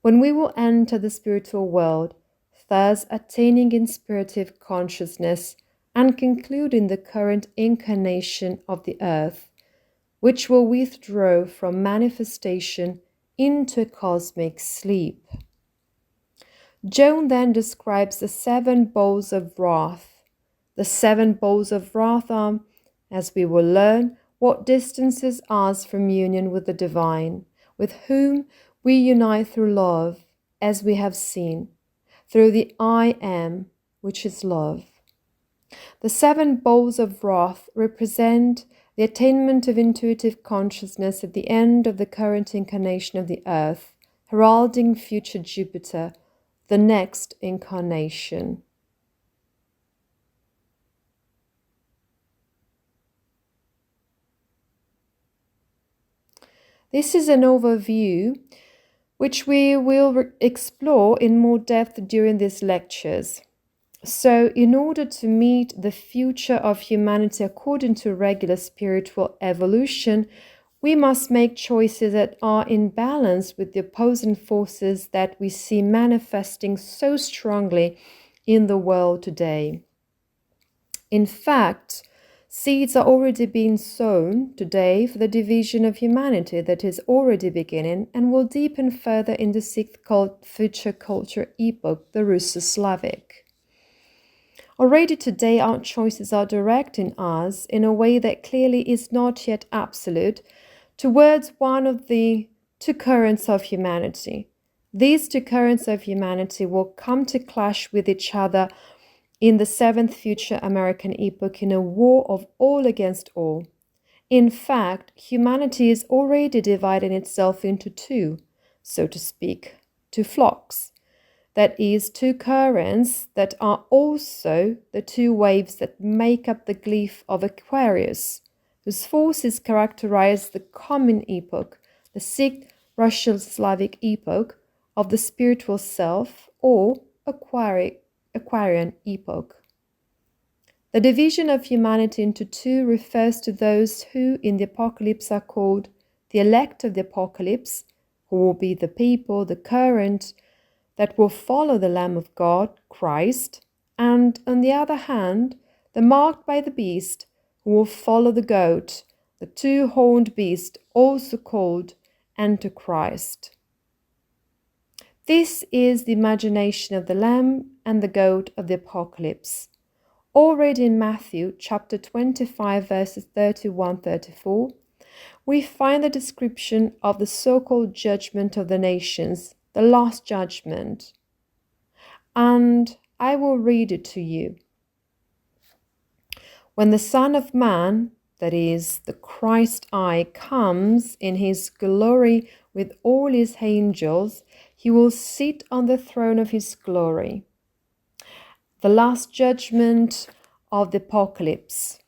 when we will enter the spiritual world, thus attaining inspirative consciousness and concluding the current incarnation of the earth, which will withdraw from manifestation into a cosmic sleep. Joan then describes the 7 bowls of wrath. The 7 bowls of wrath are, as we will learn, what distances us from union with the divine, with whom we unite through love, as we have seen, through the I am, which is love. The 7 bowls of wrath represent the attainment of intuitive consciousness at the end of the current incarnation of the earth, heralding future Jupiter, the next incarnation. This is an overview which we will explore in more depth during these lectures. So, in order to meet the future of humanity according to regular spiritual evolution, we must make choices that are in balance with the opposing forces that we see manifesting so strongly in the world today. In fact, seeds are already being sown today for the division of humanity that is already beginning and will deepen further in the 6th future culture epoch, the Russo-Slavic. Already today our choices are directing us in a way that clearly is not yet absolute towards one of the 2 currents of humanity. These 2 currents of humanity will come to clash with each other in the 7th future American epoch in a war of all against all. In fact, humanity is already dividing itself into 2, so to speak, 2 flocks. That is, 2 currents that are also the 2 waves that make up the glyph of Aquarius, whose forces characterize the common epoch, the 6th Russo-Slavic epoch of the spiritual self, or Aquarian epoch. The division of humanity into 2 refers to those who in the apocalypse are called the elect of the apocalypse, who will be the people, the current that will follow the Lamb of God, Christ, and on the other hand, the marked by the beast, who will follow the goat, the 2-horned beast, also called Antichrist. This is the imagination of the Lamb and the goat of the apocalypse. Already in Matthew chapter 25 verses 31-34, we find the description of the so-called judgment of the nations, the last judgment. And I will read it to you. When the Son of Man, that is, the Christ I, comes in his glory with all his angels, he will sit on the throne of his glory. The last judgment of the apocalypse.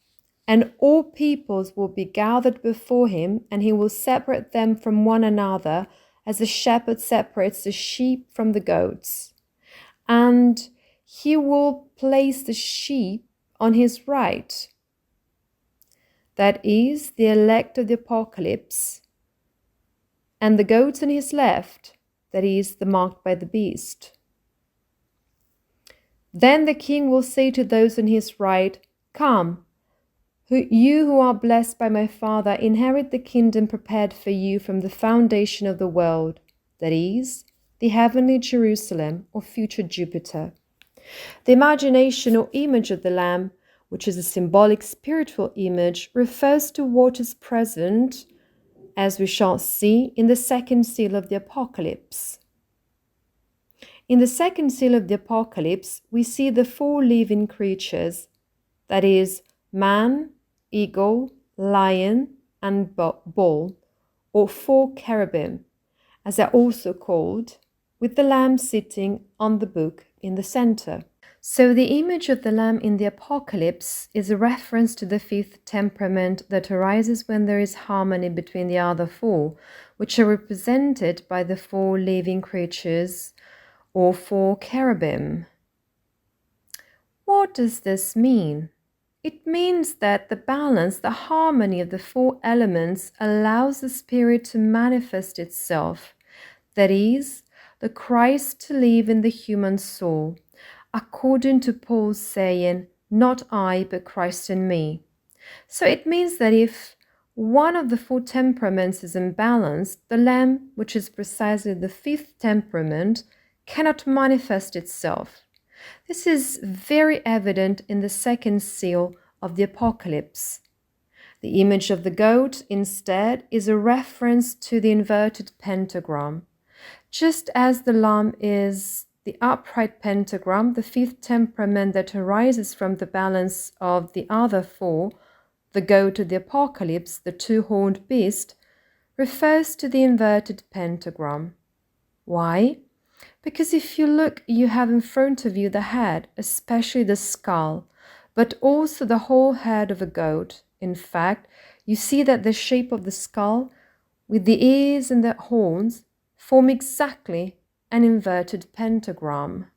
And all peoples will be gathered before him, and he will separate them from one another, as a shepherd separates the sheep from the goats. And he will place the sheep on his right, that is, the elect of the apocalypse, and the goats on his left, that is, the marked by the beast. Then the king will say to those on his right, "Come, you who are blessed by my Father, inherit the kingdom prepared for you from the foundation of the world, that is, the heavenly Jerusalem or future Jupiter." The imagination or image of the Lamb, which is a symbolic spiritual image, refers to what is present, as we shall see, in the second seal of the Apocalypse. In the second seal of the Apocalypse, we see the four living creatures, that is, man, eagle, lion, and bull, or four cherubim, as they're also called, with the Lamb sitting on the book in the center. So the image of the Lamb in the Apocalypse is a reference to the fifth temperament that arises when there is harmony between the other four, which are represented by the four living creatures or four cherubim. What does this mean? It means that the balance, the harmony of the four elements allows the Spirit to manifest itself, that is, the Christ to live in the human soul, according to Paul's saying, "Not I, but Christ in me." So it means that if one of the four temperaments is imbalanced, the Lamb, which is precisely the fifth temperament, cannot manifest itself. This is very evident in the second seal of the Apocalypse. The image of the goat, instead, is a reference to the inverted pentagram. Just as the Lamb is the upright pentagram, the fifth temperament that arises from the balance of the other four, the goat of the Apocalypse, the two-horned beast, refers to the inverted pentagram. Why? Because if you look, you have in front of you the head, especially the skull, but also the whole head of a goat. In fact, you see that the shape of the skull, with the ears and the horns, form exactly an inverted pentagram.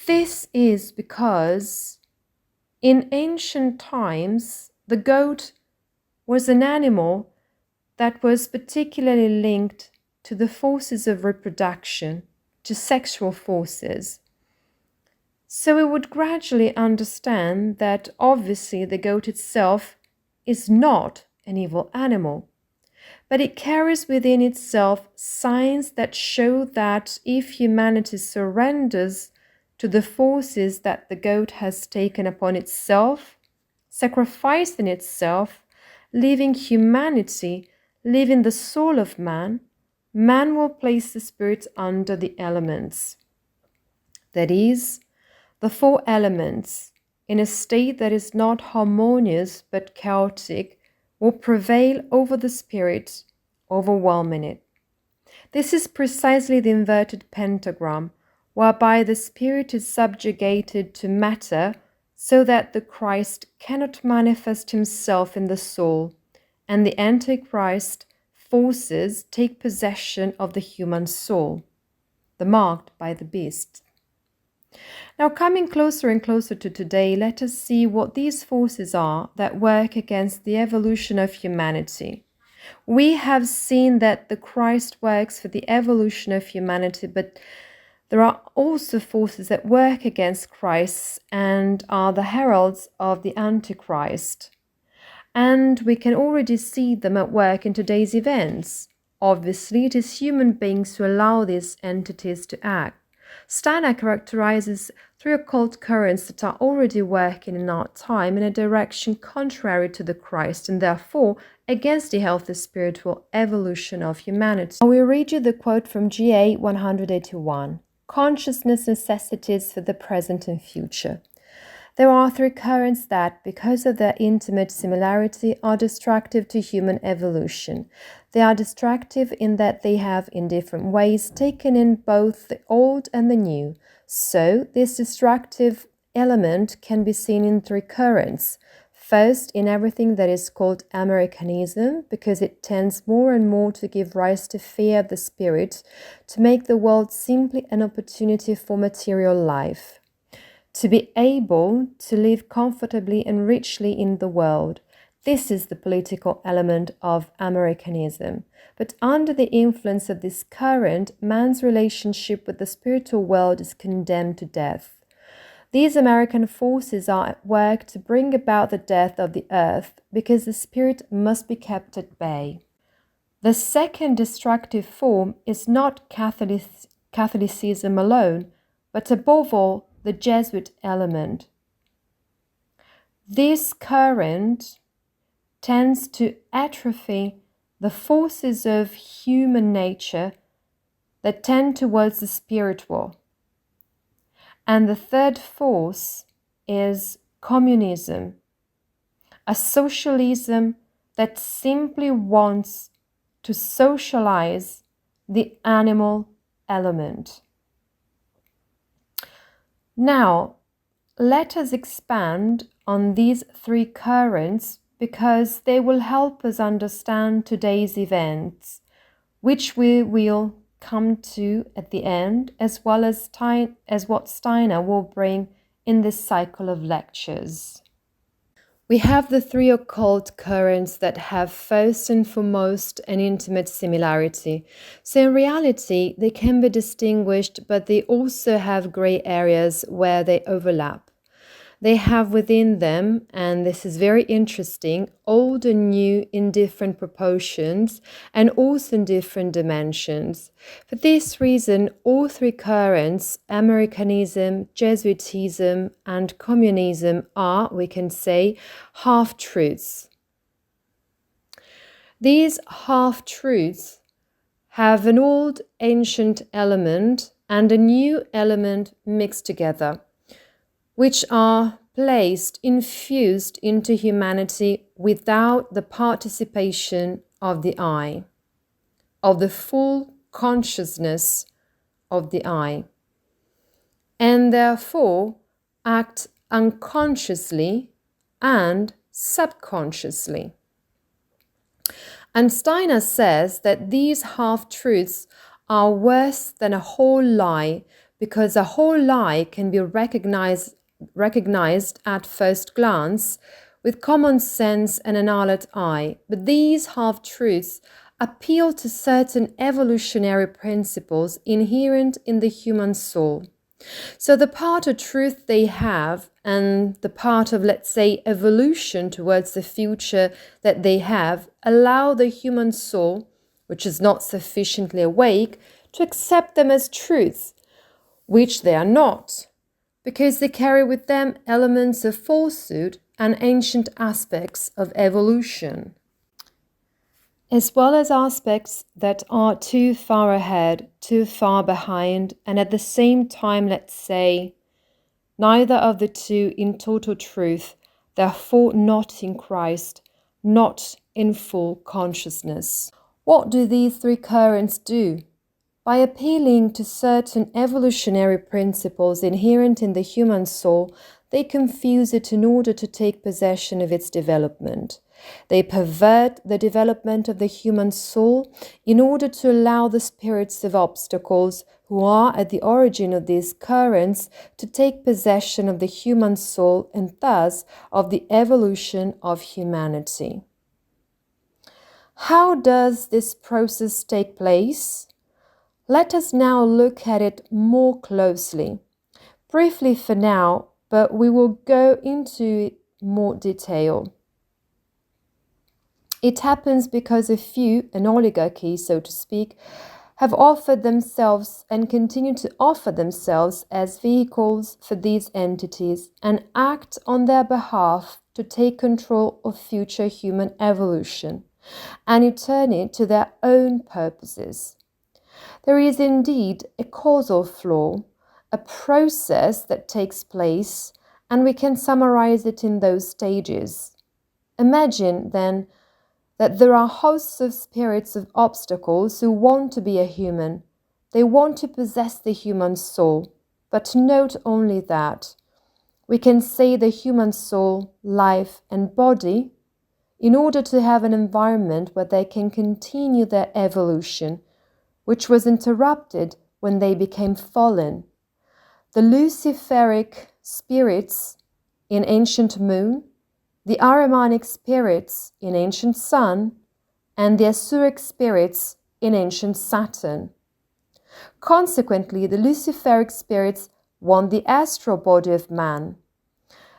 This is because in ancient times, the goat was an animal that was particularly linked to the forces of reproduction, to sexual forces. So we would gradually understand that obviously the goat itself is not an evil animal, but it carries within itself signs that show that if humanity surrenders to the forces that the goat has taken upon itself, sacrificing itself, leaving humanity, leaving the soul of man, man will place the spirit under the elements. That is, the four elements, in a state that is not harmonious but chaotic, will prevail over the spirit, overwhelming it. This is precisely the inverted pentagram, whereby the spirit is subjugated to matter so that the Christ cannot manifest himself in the soul, and the Antichrist forces take possession of the human soul, the marked by the beast. Now, coming closer and closer to today, let us see what these forces are that work against the evolution of humanity. We have seen that the Christ works for the evolution of humanity, but there are also forces that work against Christ and are the heralds of the Antichrist. And we can already see them at work in today's events. Obviously, it is human beings who allow these entities to act. Steiner characterizes three occult currents that are already working in our time in a direction contrary to the Christ and therefore against the healthy spiritual evolution of humanity. I will read you the quote from GA 181. Consciousness necessities for the present and future. There are three currents that, because of their intimate similarity, are destructive to human evolution. They are destructive in that they have, in different ways, taken in both the old and the new. So, this destructive element can be seen in three currents. First, in everything that is called Americanism, because it tends more and more to give rise to fear of the spirit, to make the world simply an opportunity for material life. To be able to live comfortably and richly in the world. This is the political element of Americanism. But under the influence of this current, man's relationship with the spiritual world is condemned to death. These American forces are at work to bring about the death of the earth because the spirit must be kept at bay. The second destructive form is not Catholicism alone, but above all, the Jesuit element. This current tends to atrophy the forces of human nature that tend towards the spiritual. And the third force is communism, a socialism that simply wants to socialize the animal element. Now, let us expand on these three currents because they will help us understand today's events, which we will come to at the end, as well as what Steiner will bring in this cycle of lectures. We have the three occult currents that have first and foremost an intimate similarity. So in reality, they can be distinguished, but they also have gray areas where they overlap. They have within them, and this is very interesting, old and new in different proportions and also in different dimensions. For this reason, all three currents, Americanism, Jesuitism, and communism, are, we can say, half-truths. These half-truths have an old ancient element and a new element mixed together, which are placed, infused into humanity without the participation of the I, of the full consciousness of the I, and therefore act unconsciously and subconsciously. And Steiner says that these half-truths are worse than a whole lie because a whole lie can be recognized at first glance with common sense and an alert eye, but these half-truths appeal to certain evolutionary principles inherent in the human soul. So the part of truth they have and the part of, let's say, evolution towards the future that they have allow the human soul, which is not sufficiently awake, to accept them as truths, which they are not, because they carry with them elements of falsehood and ancient aspects of evolution, as well as aspects that are too far ahead, too far behind, and at the same time, let's say, neither of the two in total truth, therefore not in Christ, not in full consciousness. What do these three currents do? By appealing to certain evolutionary principles inherent in the human soul, they confuse it in order to take possession of its development. They pervert the development of the human soul in order to allow the spirits of obstacles, who are at the origin of these currents, to take possession of the human soul and thus of the evolution of humanity. How does this process take place? Let us now look at it more closely. Briefly for now, but we will go into more detail. It happens because a few, an oligarchy so to speak, have offered themselves and continue to offer themselves as vehicles for these entities and act on their behalf to take control of future human evolution and turn it to their own purposes. There is indeed a causal flaw, a process that takes place, and we can summarize it in those stages. Imagine, then, that there are hosts of spirits of obstacles who want to be a human. They want to possess the human soul. But note only that we can say the human soul, life, and body in order to have an environment where they can continue their evolution, which was interrupted when they became fallen. The Luciferic spirits in ancient moon, the Ahrimanic spirits in ancient sun, and the Asuric spirits in ancient Saturn. Consequently, the Luciferic spirits want the astral body of man,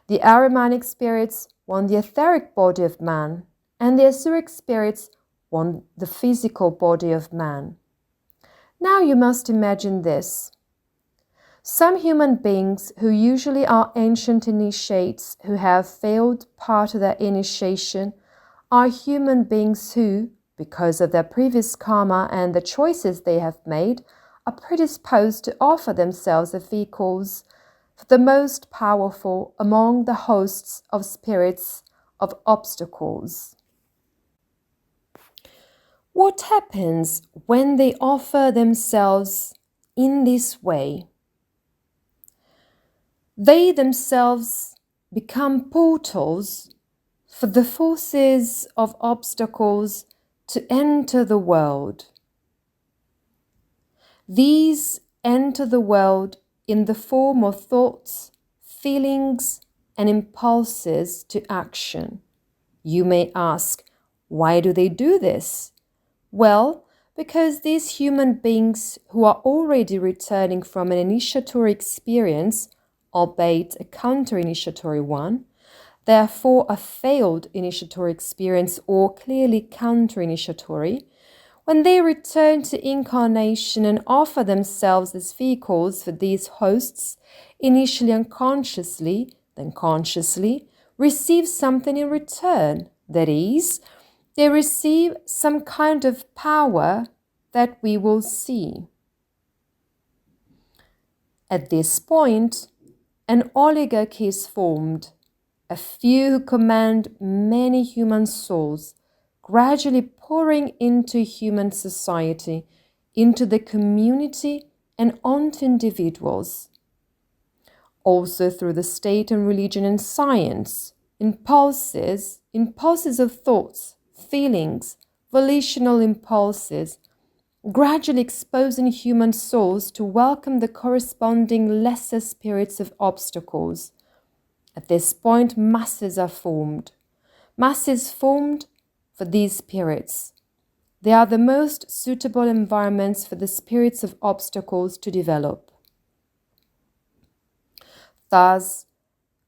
the Ahrimanic spirits want the etheric body of man, and the Asuric spirits want the physical body of man. Now you must imagine this. Some human beings who usually are ancient initiates who have failed part of their initiation are human beings who, because of their previous karma and the choices they have made, are predisposed to offer themselves as vehicles for the most powerful among the hosts of spirits of obstacles. What happens when they offer themselves in this way? They themselves become portals for the forces of obstacles to enter the world. These enter the world in the form of thoughts, feelings, and impulses to action. You may ask, why do they do this? Well, because these human beings who are already returning from an initiatory experience, albeit a counter-initiatory one, therefore a failed initiatory experience or clearly counter-initiatory, when they return to incarnation and offer themselves as vehicles for these hosts, initially unconsciously, then consciously, receive something in return. That is, they receive some kind of power that we will see. At this point, an oligarchy is formed, a few who command many human souls, gradually pouring into human society, into the community and onto individuals. Also through the state and religion and science, impulses of thoughts, feelings, volitional impulses, gradually exposing human souls to welcome the corresponding lesser spirits of obstacles. At this point, masses are formed. Masses formed for these spirits. They are the most suitable environments for the spirits of obstacles to develop. Thus,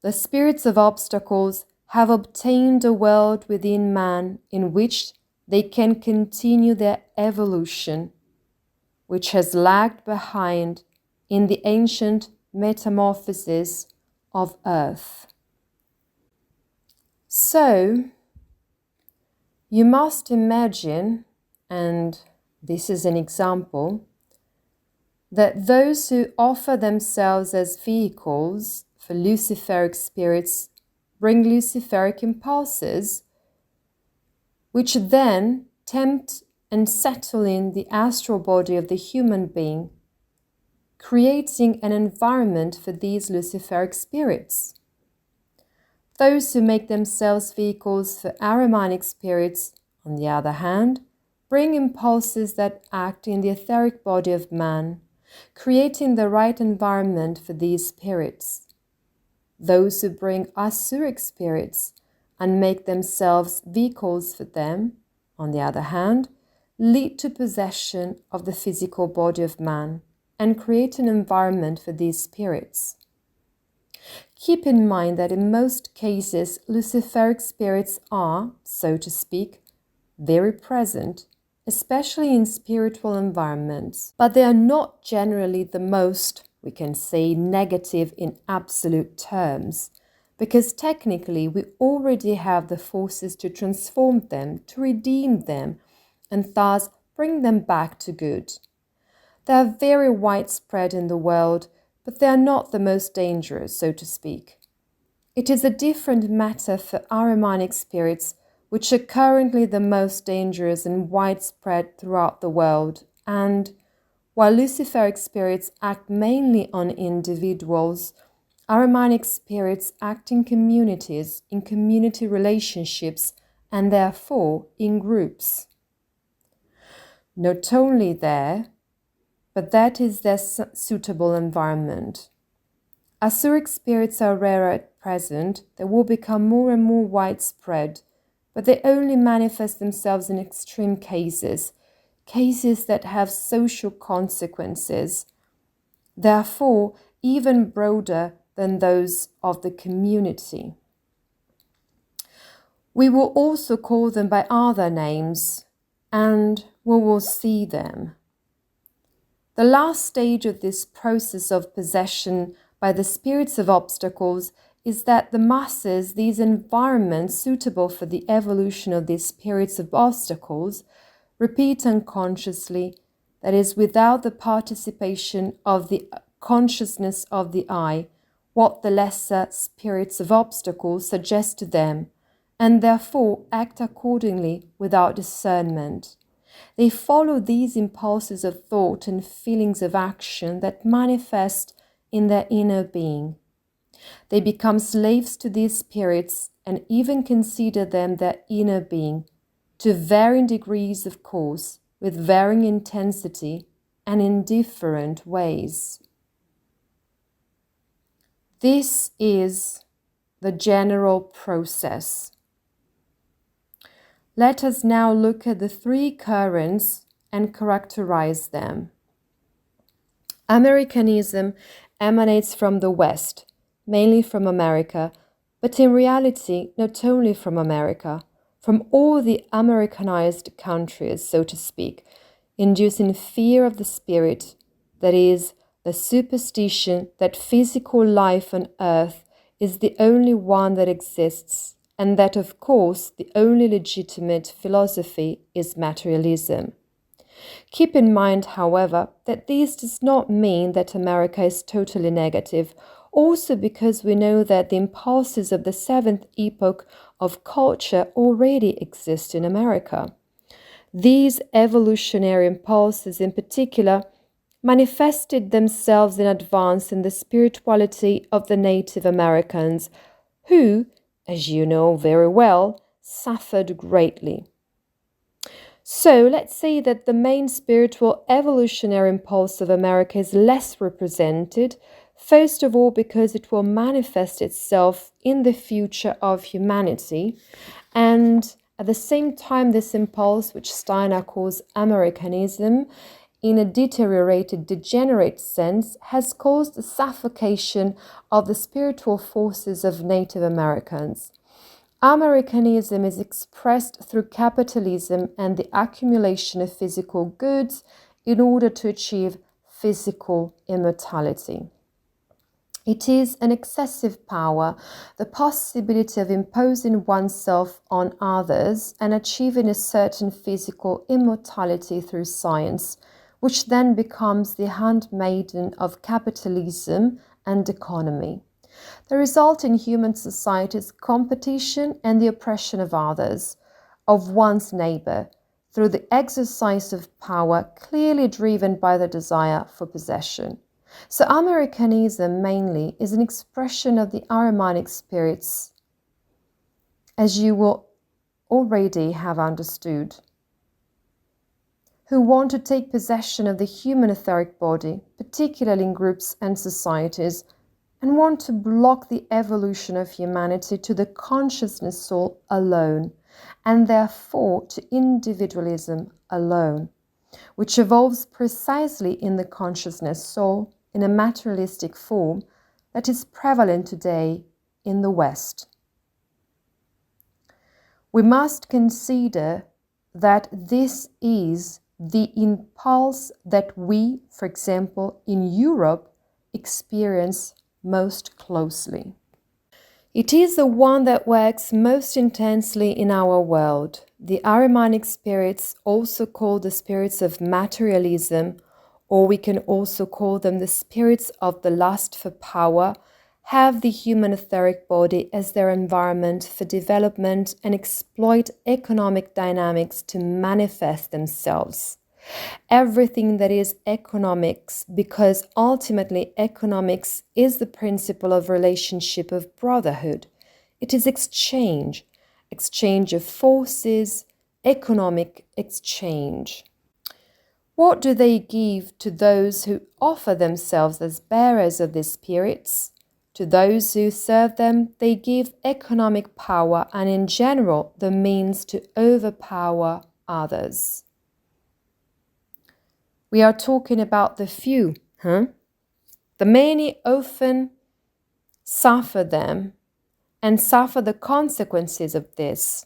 the spirits of obstacles have obtained a world within man in which they can continue their evolution, which has lagged behind in the ancient metamorphosis of earth. So, you must imagine, and this is an example, that those who offer themselves as vehicles for Luciferic spirits bring Luciferic impulses, which then tempt and settle in the astral body of the human being, creating an environment for these Luciferic spirits. Those who make themselves vehicles for Ahrimanic spirits, on the other hand, bring impulses that act in the etheric body of man, creating the right environment for these spirits. Those who bring Asuric spirits and make themselves vehicles for them, on the other hand, lead to possession of the physical body of man and create an environment for these spirits. Keep in mind that in most cases, Luciferic spirits are, so to speak, very present especially in spiritual environments, but they are not generally the most, we can say, negative in absolute terms, because technically we already have the forces to transform them, to redeem them, and thus bring them back to good. They are very widespread in the world, but they are not the most dangerous, so to speak. It is a different matter for Ahrimanic spirits, which are currently the most dangerous and widespread throughout the world, and while Luciferic spirits act mainly on individuals, Ahrimanic spirits act in communities, in community relationships, and therefore in groups. Not only there, but that is their suitable environment. Asuric spirits are rarer at present, they will become more and more widespread, but they only manifest themselves in extreme cases, cases that have social consequences, therefore even broader than those of the community. We will also call them by other names, and we will see them. The last stage of this process of possession by the spirits of obstacles is that the masses, these environments suitable for the evolution of these spirits of obstacles, repeat unconsciously, that is, without the participation of the consciousness of the I, what the lesser spirits of obstacles suggest to them, and therefore act accordingly without discernment. They follow these impulses of thought and feelings of action that manifest in their inner being. They become slaves to these spirits and even consider them their inner being, to varying degrees, of course, with varying intensity and in different ways. This is the general process. Let us now look at the three currents and characterize them. Americanism emanates from the West, mainly from America, but in reality not only from America, from all the Americanized countries, so to speak, inducing fear of the spirit, that is, the superstition that physical life on earth is the only one that exists, and that, of course, the only legitimate philosophy is materialism. Keep in mind, however, that this does not mean that America is totally negative, also because we know that the impulses of the seventh epoch of culture already exist in America. These evolutionary impulses in particular manifested themselves in advance in the spirituality of the Native Americans, who, as you know very well, suffered greatly. So let's say that the main spiritual evolutionary impulse of America is less represented, first of all because it will manifest itself in the future of humanity, and at the same time this impulse, which Steiner calls Americanism, in a deteriorated, degenerate sense, has caused the suffocation of the spiritual forces of Native Americans. Americanism is expressed through capitalism and the accumulation of physical goods in order to achieve physical immortality. It is an excessive power, the possibility of imposing oneself on others and achieving a certain physical immortality through science, which then becomes the handmaiden of capitalism and economy. The result in human society is competition and the oppression of others, of one's neighbor, through the exercise of power clearly driven by the desire for possession. So Americanism mainly is an expression of the Ahrimanic spirits, as you will already have understood, who want to take possession of the human etheric body, particularly in groups and societies, and want to block the evolution of humanity to the consciousness soul alone, and therefore to individualism alone, which evolves precisely in the consciousness soul in a materialistic form that is prevalent today in the West. We must consider that this is the impulse that we, for example, in Europe, experience most closely. It is the one that works most intensely in our world. The Ahrimanic spirits, also called the spirits of materialism, or we can also call them the spirits of the lust for power, have the human etheric body as their environment for development and exploit economic dynamics to manifest themselves. Everything that is economics, because ultimately economics is the principle of relationship of brotherhood. It is exchange of forces, economic exchange. What do they give to those who offer themselves as bearers of these spirits? To those who serve them, they give economic power and in general the means to overpower others. We are talking about the few, The many often suffer them and suffer the consequences of this.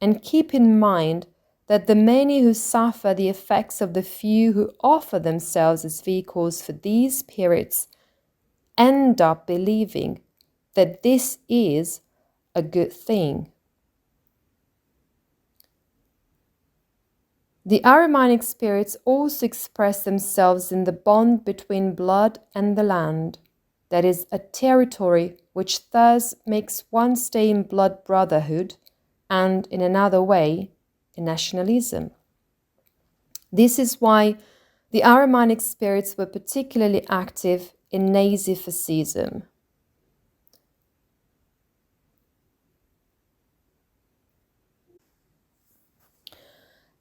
And keep in mind that the many who suffer the effects of the few who offer themselves as vehicles for these spirits end up believing that this is a good thing. The Ahrimanic spirits also express themselves in the bond between blood and the land, that is, a territory which thus makes one stay in blood brotherhood and, in another way, in nationalism. This is why the Ahrimanic spirits were particularly active in Nazi-fascism.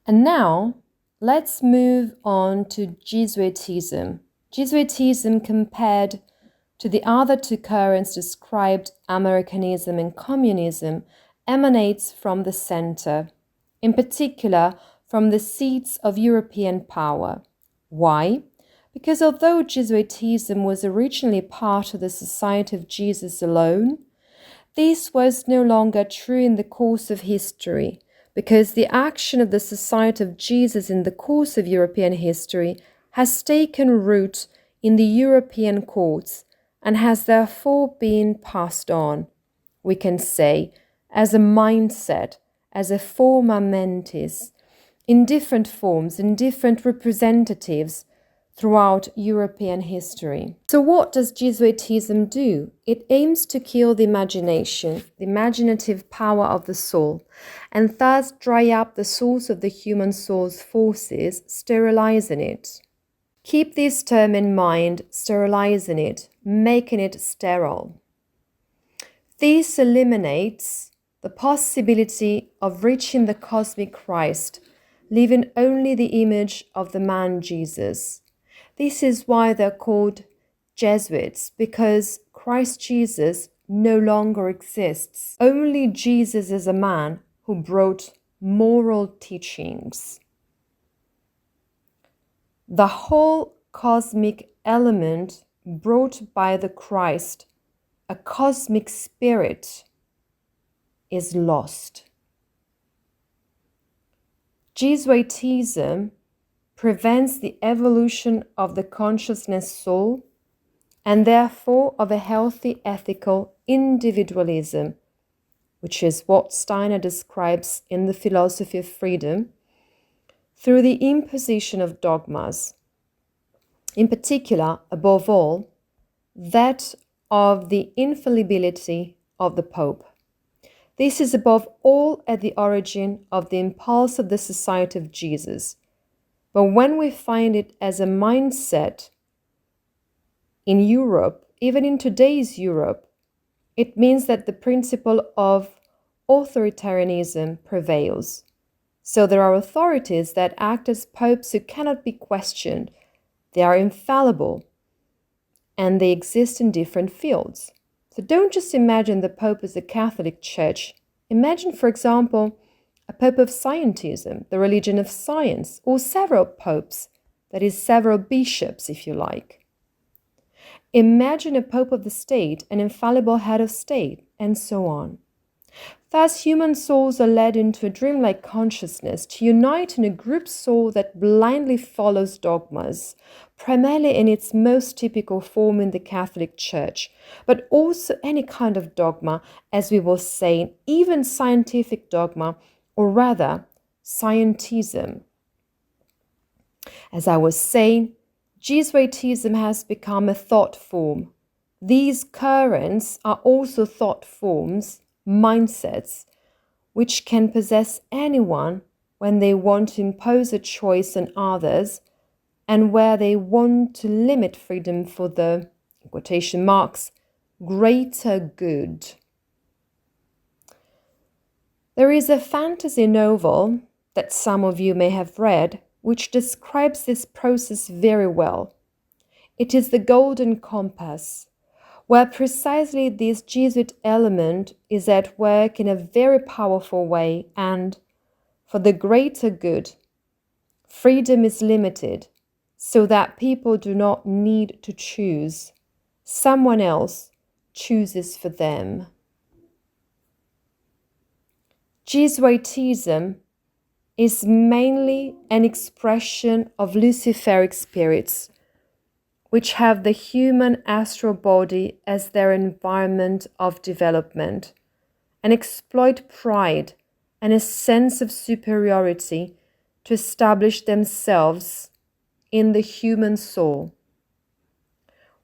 And now, let's move on to Jesuitism. Jesuitism, compared to the other two currents described, Americanism and communism, emanates from the center, in particular from the seats of European power. Why? Because although Jesuitism was originally part of the Society of Jesus alone, this was no longer true in the course of history, because the action of the Society of Jesus in the course of European history has taken root in the European courts and has therefore been passed on, we can say, as a mindset, as a forma mentis, in different forms, in different representatives throughout European history. So what does Jesuitism do? It aims to kill the imagination, the imaginative power of the soul, and thus dry up the source of the human soul's forces, sterilizing it. Keep this term in mind, sterilizing it, making it sterile. This eliminates the possibility of reaching the cosmic Christ, leaving only the image of the man Jesus. This is why they're called Jesuits, because Christ Jesus no longer exists. Only Jesus is a man who brought moral teachings. The whole cosmic element brought by the Christ, a cosmic spirit, is lost. Jesuitism prevents the evolution of the consciousness soul and therefore of a healthy ethical individualism, which is what Steiner describes in the philosophy of freedom, through the imposition of dogmas, in particular, above all, that of the infallibility of the Pope. This is above all at the origin of the impulse of the Society of Jesus. But when we find it as a mindset in Europe, even in today's Europe, it means that the principle of authoritarianism prevails. So there are authorities that act as popes who cannot be questioned. They are infallible, and they exist in different fields. So don't just imagine the Pope as a Catholic Church. Imagine, for example, a Pope of Scientism, the religion of science, or several popes, that is, several bishops, if you like. Imagine a Pope of the state, an infallible head of state, and so on. Thus, human souls are led into a dreamlike consciousness to unite in a group soul that blindly follows dogmas, primarily in its most typical form in the Catholic Church, but also any kind of dogma, as we will say, even scientific dogma, or rather, scientism. As I was saying, Jesuitism has become a thought form. These currents are also thought forms, mindsets, which can possess anyone when they want to impose a choice on others and where they want to limit freedom for the, in quotation marks, greater good. There is a fantasy novel that some of you may have read, which describes this process very well. It is The Golden Compass, where precisely this Jesuit element is at work in a very powerful way, and for the greater good, freedom is limited so that people do not need to choose. Someone else chooses for them. Jesuitism is mainly an expression of Luciferic spirits, which have the human astral body as their environment of development, and exploit pride and a sense of superiority to establish themselves in the human soul.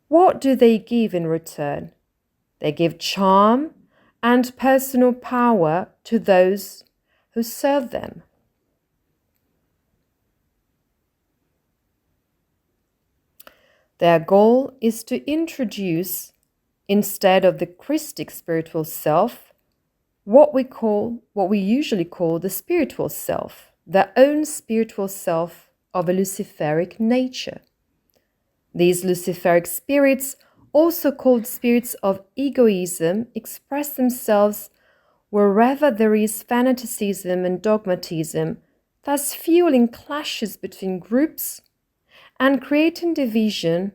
What do they give in return? They give charm and personal power to those who serve them. Their goal is to introduce, instead of the Christic spiritual self, what we usually call the spiritual self, their own spiritual self of a Luciferic nature. These Luciferic spirits, also called spirits of egoism, express themselves wherever there is fanaticism and dogmatism, thus fueling clashes between groups and creating division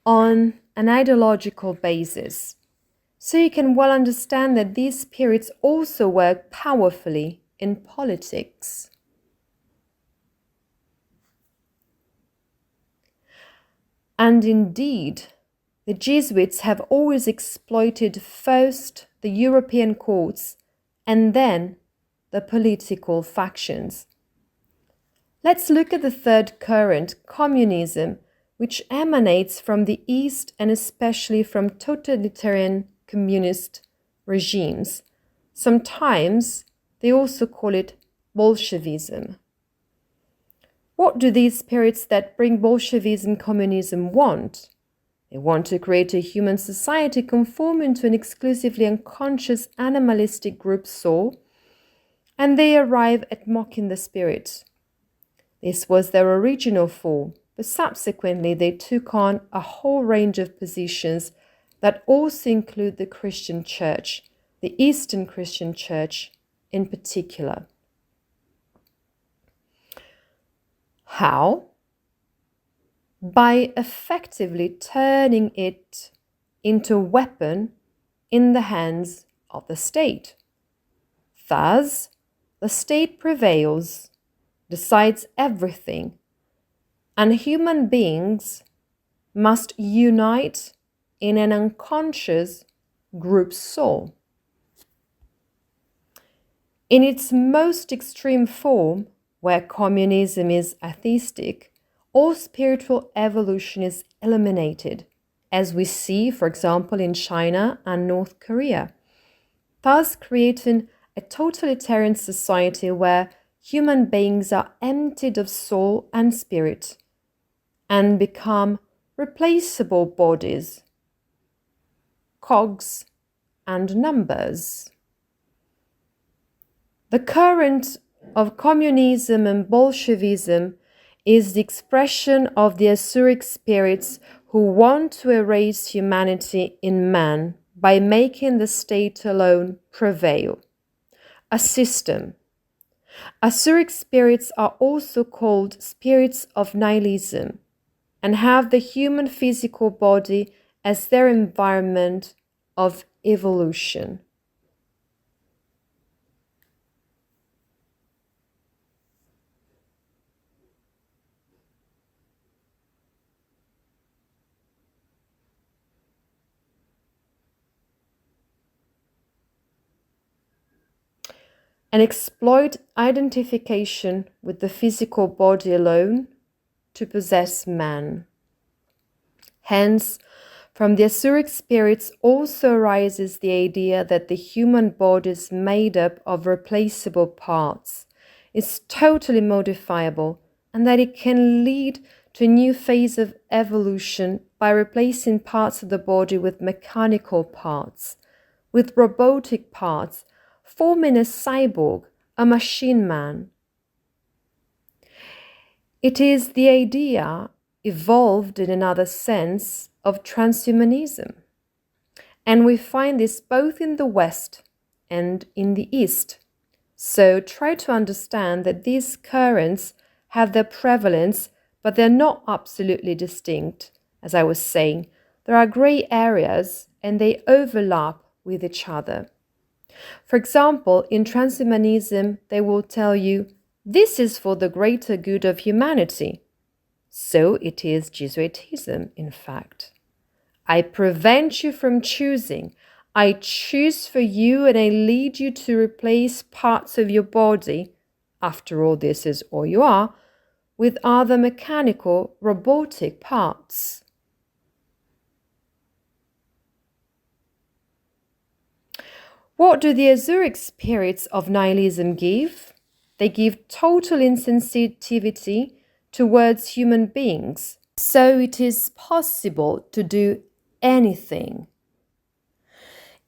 on an ideological basis. So you can well understand that these spirits also work powerfully in politics. And indeed, the Jesuits have always exploited first the European courts and then the political factions. Let's look at the third current, communism, which emanates from the East and especially from totalitarian communist regimes. Sometimes they also call it Bolshevism. What do these spirits that bring Bolshevism, communism want? They want to create a human society conforming to an exclusively unconscious animalistic group soul, and they arrive at mocking the spirit. This was their original form, but subsequently they took on a whole range of positions that also include the Christian Church, the Eastern Christian Church in particular. How? By effectively turning it into a weapon in the hands of the state. Thus, the state prevails, decides everything, and human beings must unite in an unconscious group soul. In its most extreme form, where communism is atheistic, all spiritual evolution is eliminated, as we see, for example, in China and North Korea, thus creating a totalitarian society where human beings are emptied of soul and spirit and become replaceable bodies, cogs and numbers. The current of communism and Bolshevism is the expression of the Asuric spirits who want to erase humanity in man by making the state alone prevail. A system. Asuric spirits are also called spirits of nihilism and have the human physical body as their environment of evolution. and exploit identification with the physical body alone to possess man. Hence, from the Asuric spirits also arises the idea that the human body is made up of replaceable parts, is totally modifiable, and that it can lead to a new phase of evolution by replacing parts of the body with mechanical parts, with robotic parts, forming a cyborg, a machine man. It is the idea, evolved in another sense, of transhumanism. And we find this both in the West and in the East. So try to understand that these currents have their prevalence, but they're not absolutely distinct. As I was saying, there are gray areas and they overlap with each other. For example, in transhumanism, they will tell you, this is for the greater good of humanity. So it is Jesuitism, in fact. I prevent you from choosing. I choose for you and I lead you to replace parts of your body, after all this is all you are, with other mechanical, robotic parts. What do the Asuric spirits of nihilism give? They give total insensitivity towards human beings. So it is possible to do anything.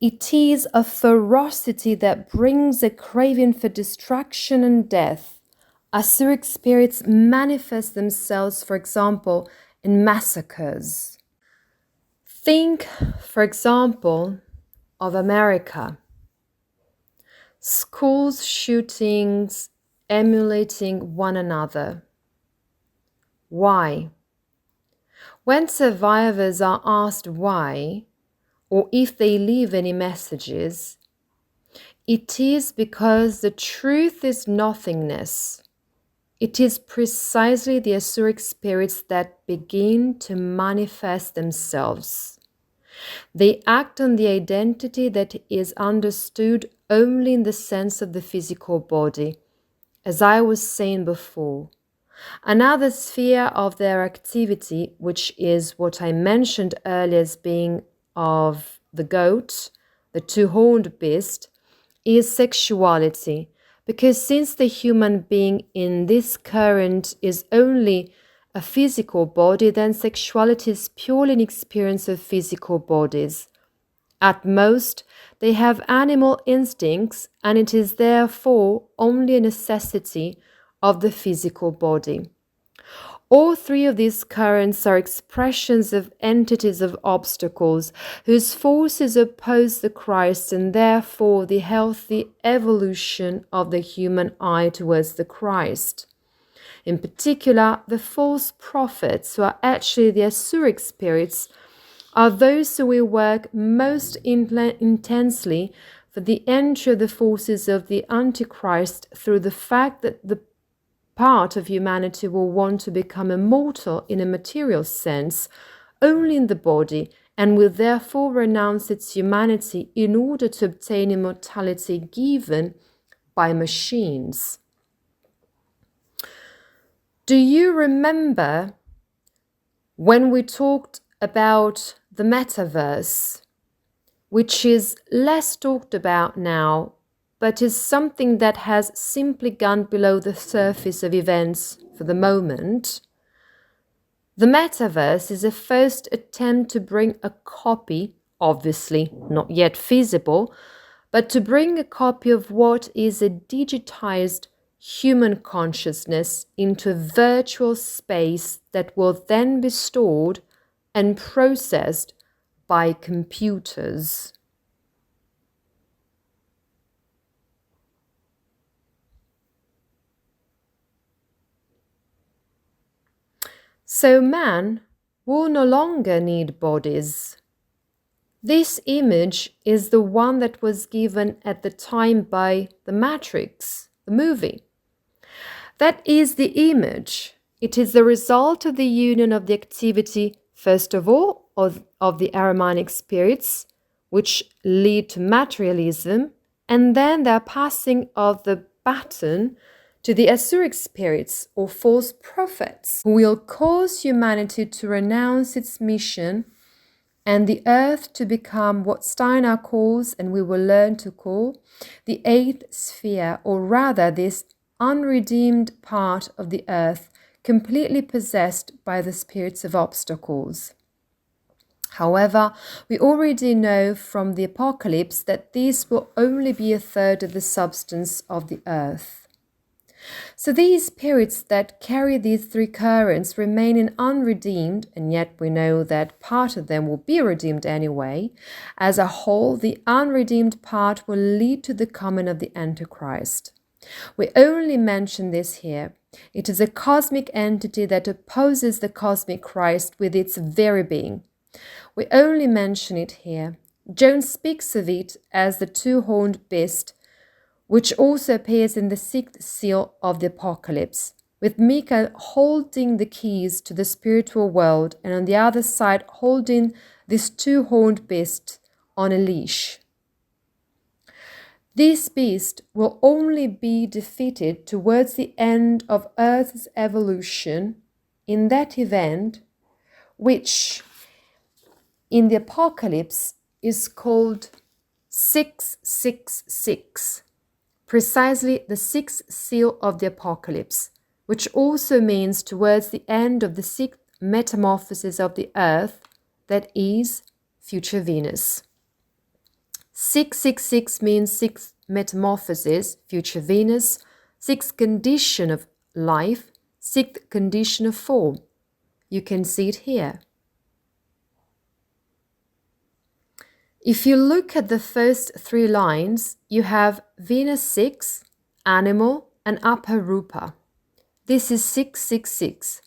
It is a ferocity that brings a craving for destruction and death. Asuric spirits manifest themselves, for example, in massacres. Think, for example, of America. Schools shootings emulating one another. Why? When survivors are asked why, or if they leave any messages, it is because the truth is nothingness. It is precisely the Asuric spirits that begin to manifest themselves. They act on the identity that is understood only in the sense of the physical body, as I was saying before. Another sphere of their activity, which is what I mentioned earlier as being of the goat, the two-horned beast, is sexuality, because since the human being in this current is only a physical body, then sexuality is purely an experience of physical bodies. At most, they have animal instincts, and it is therefore only a necessity of the physical body. All three of these currents are expressions of entities of obstacles whose forces oppose the Christ and therefore the healthy evolution of the human eye towards the Christ. In particular, the false prophets, who are actually the Asuric spirits, are those who will work most intensely for the entry of the forces of the Antichrist through the fact that the part of humanity will want to become immortal in a material sense only in the body and will therefore renounce its humanity in order to obtain immortality given by machines. Do you remember when we talked about the metaverse, which is less talked about now, but is something that has simply gone below the surface of events for the moment? The metaverse is a first attempt to bring a copy, obviously not yet feasible, but to bring a copy of what is a digitized human consciousness into a virtual space that will then be stored and processed by computers. So man will no longer need bodies. This image is the one that was given at the time by The Matrix, the movie. That is the image. It is the result of the union of the activity, first of all, of the Ahrimanic spirits, which lead to materialism, and then their passing of the baton to the Asuric spirits or false prophets, who will cause humanity to renounce its mission and the earth to become what Steiner calls, and we will learn to call, the eighth sphere, or rather this unredeemed part of the earth completely possessed by the spirits of obstacles. However, we already know from the Apocalypse that these will only be a third of the substance of the earth. So these spirits that carry these three currents remain in unredeemed, and yet we know that part of them will be redeemed anyway. As a whole, the unredeemed part will lead to the coming of the Antichrist. We only mention this here. It is a cosmic entity that opposes the cosmic Christ with its very being. We only mention it here. John speaks of it as the two-horned beast, which also appears in the sixth seal of the Apocalypse, with Michael holding the keys to the spiritual world and on the other side holding this two-horned beast on a leash. This beast will only be defeated towards the end of Earth's evolution in that event, which in the Apocalypse is called 666. Precisely the sixth seal of the Apocalypse, which also means towards the end of the sixth metamorphosis of the earth, that is, future Venus. 666 means sixth metamorphosis, future Venus, sixth condition of life, sixth condition of form. You can see it here. If you look at the first three lines, you have Venus 6, animal, and upper rupa. This is 666.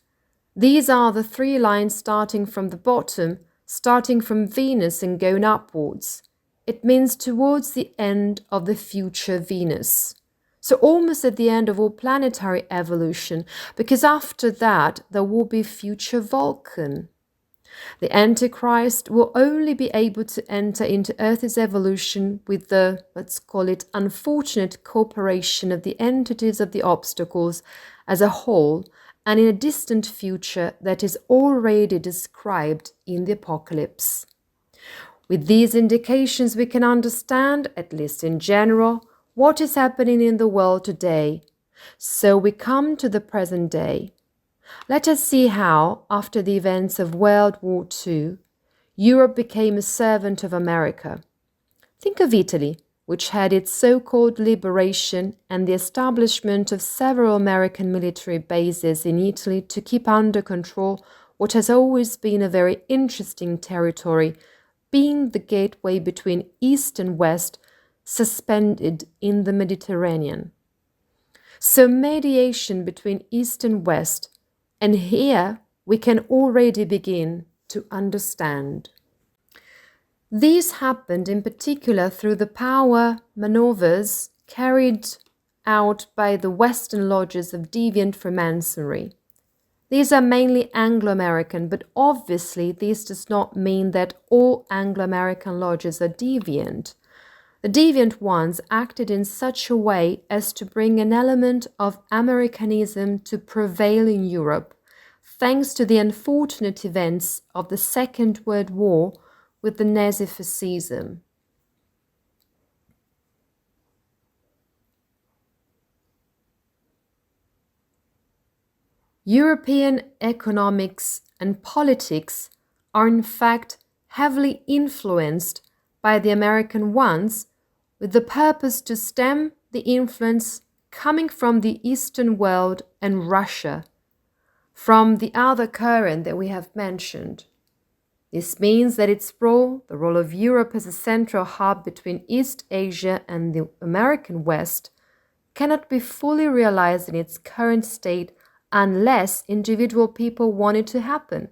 These are the three lines starting from the bottom, starting from Venus and going upwards. It means towards the end of the future Venus. So almost at the end of all planetary evolution, because after that there will be future Vulcan. The Antichrist will only be able to enter into Earth's evolution with the, let's call it, unfortunate cooperation of the entities of the obstacles as a whole, and in a distant future that is already described in the Apocalypse. With these indications, we can understand, at least in general, what is happening in the world today. So we come to the present day. Let us see how, after the events of World War II, Europe became a servant of America. Think of Italy, which had its so-called liberation and the establishment of several American military bases in Italy to keep under control what has always been a very interesting territory, being the gateway between East and West, suspended in the Mediterranean. So mediation between East and West, and here we can already begin to understand. These happened in particular through the power maneuvers carried out by the Western lodges of deviant Freemasonry. These are mainly Anglo-American, but obviously this does not mean that all Anglo-American lodges are deviant. The deviant ones acted in such a way as to bring an element of Americanism to prevail in Europe, thanks to the unfortunate events of the Second World War with the Nazi fascism. European economics and politics are in fact heavily influenced by the American ones, with the purpose to stem the influence coming from the Eastern world and Russia, from the other current that we have mentioned. This means that its role, the role of Europe as a central hub between East Asia and the American West, cannot be fully realized in its current state unless individual people want it to happen.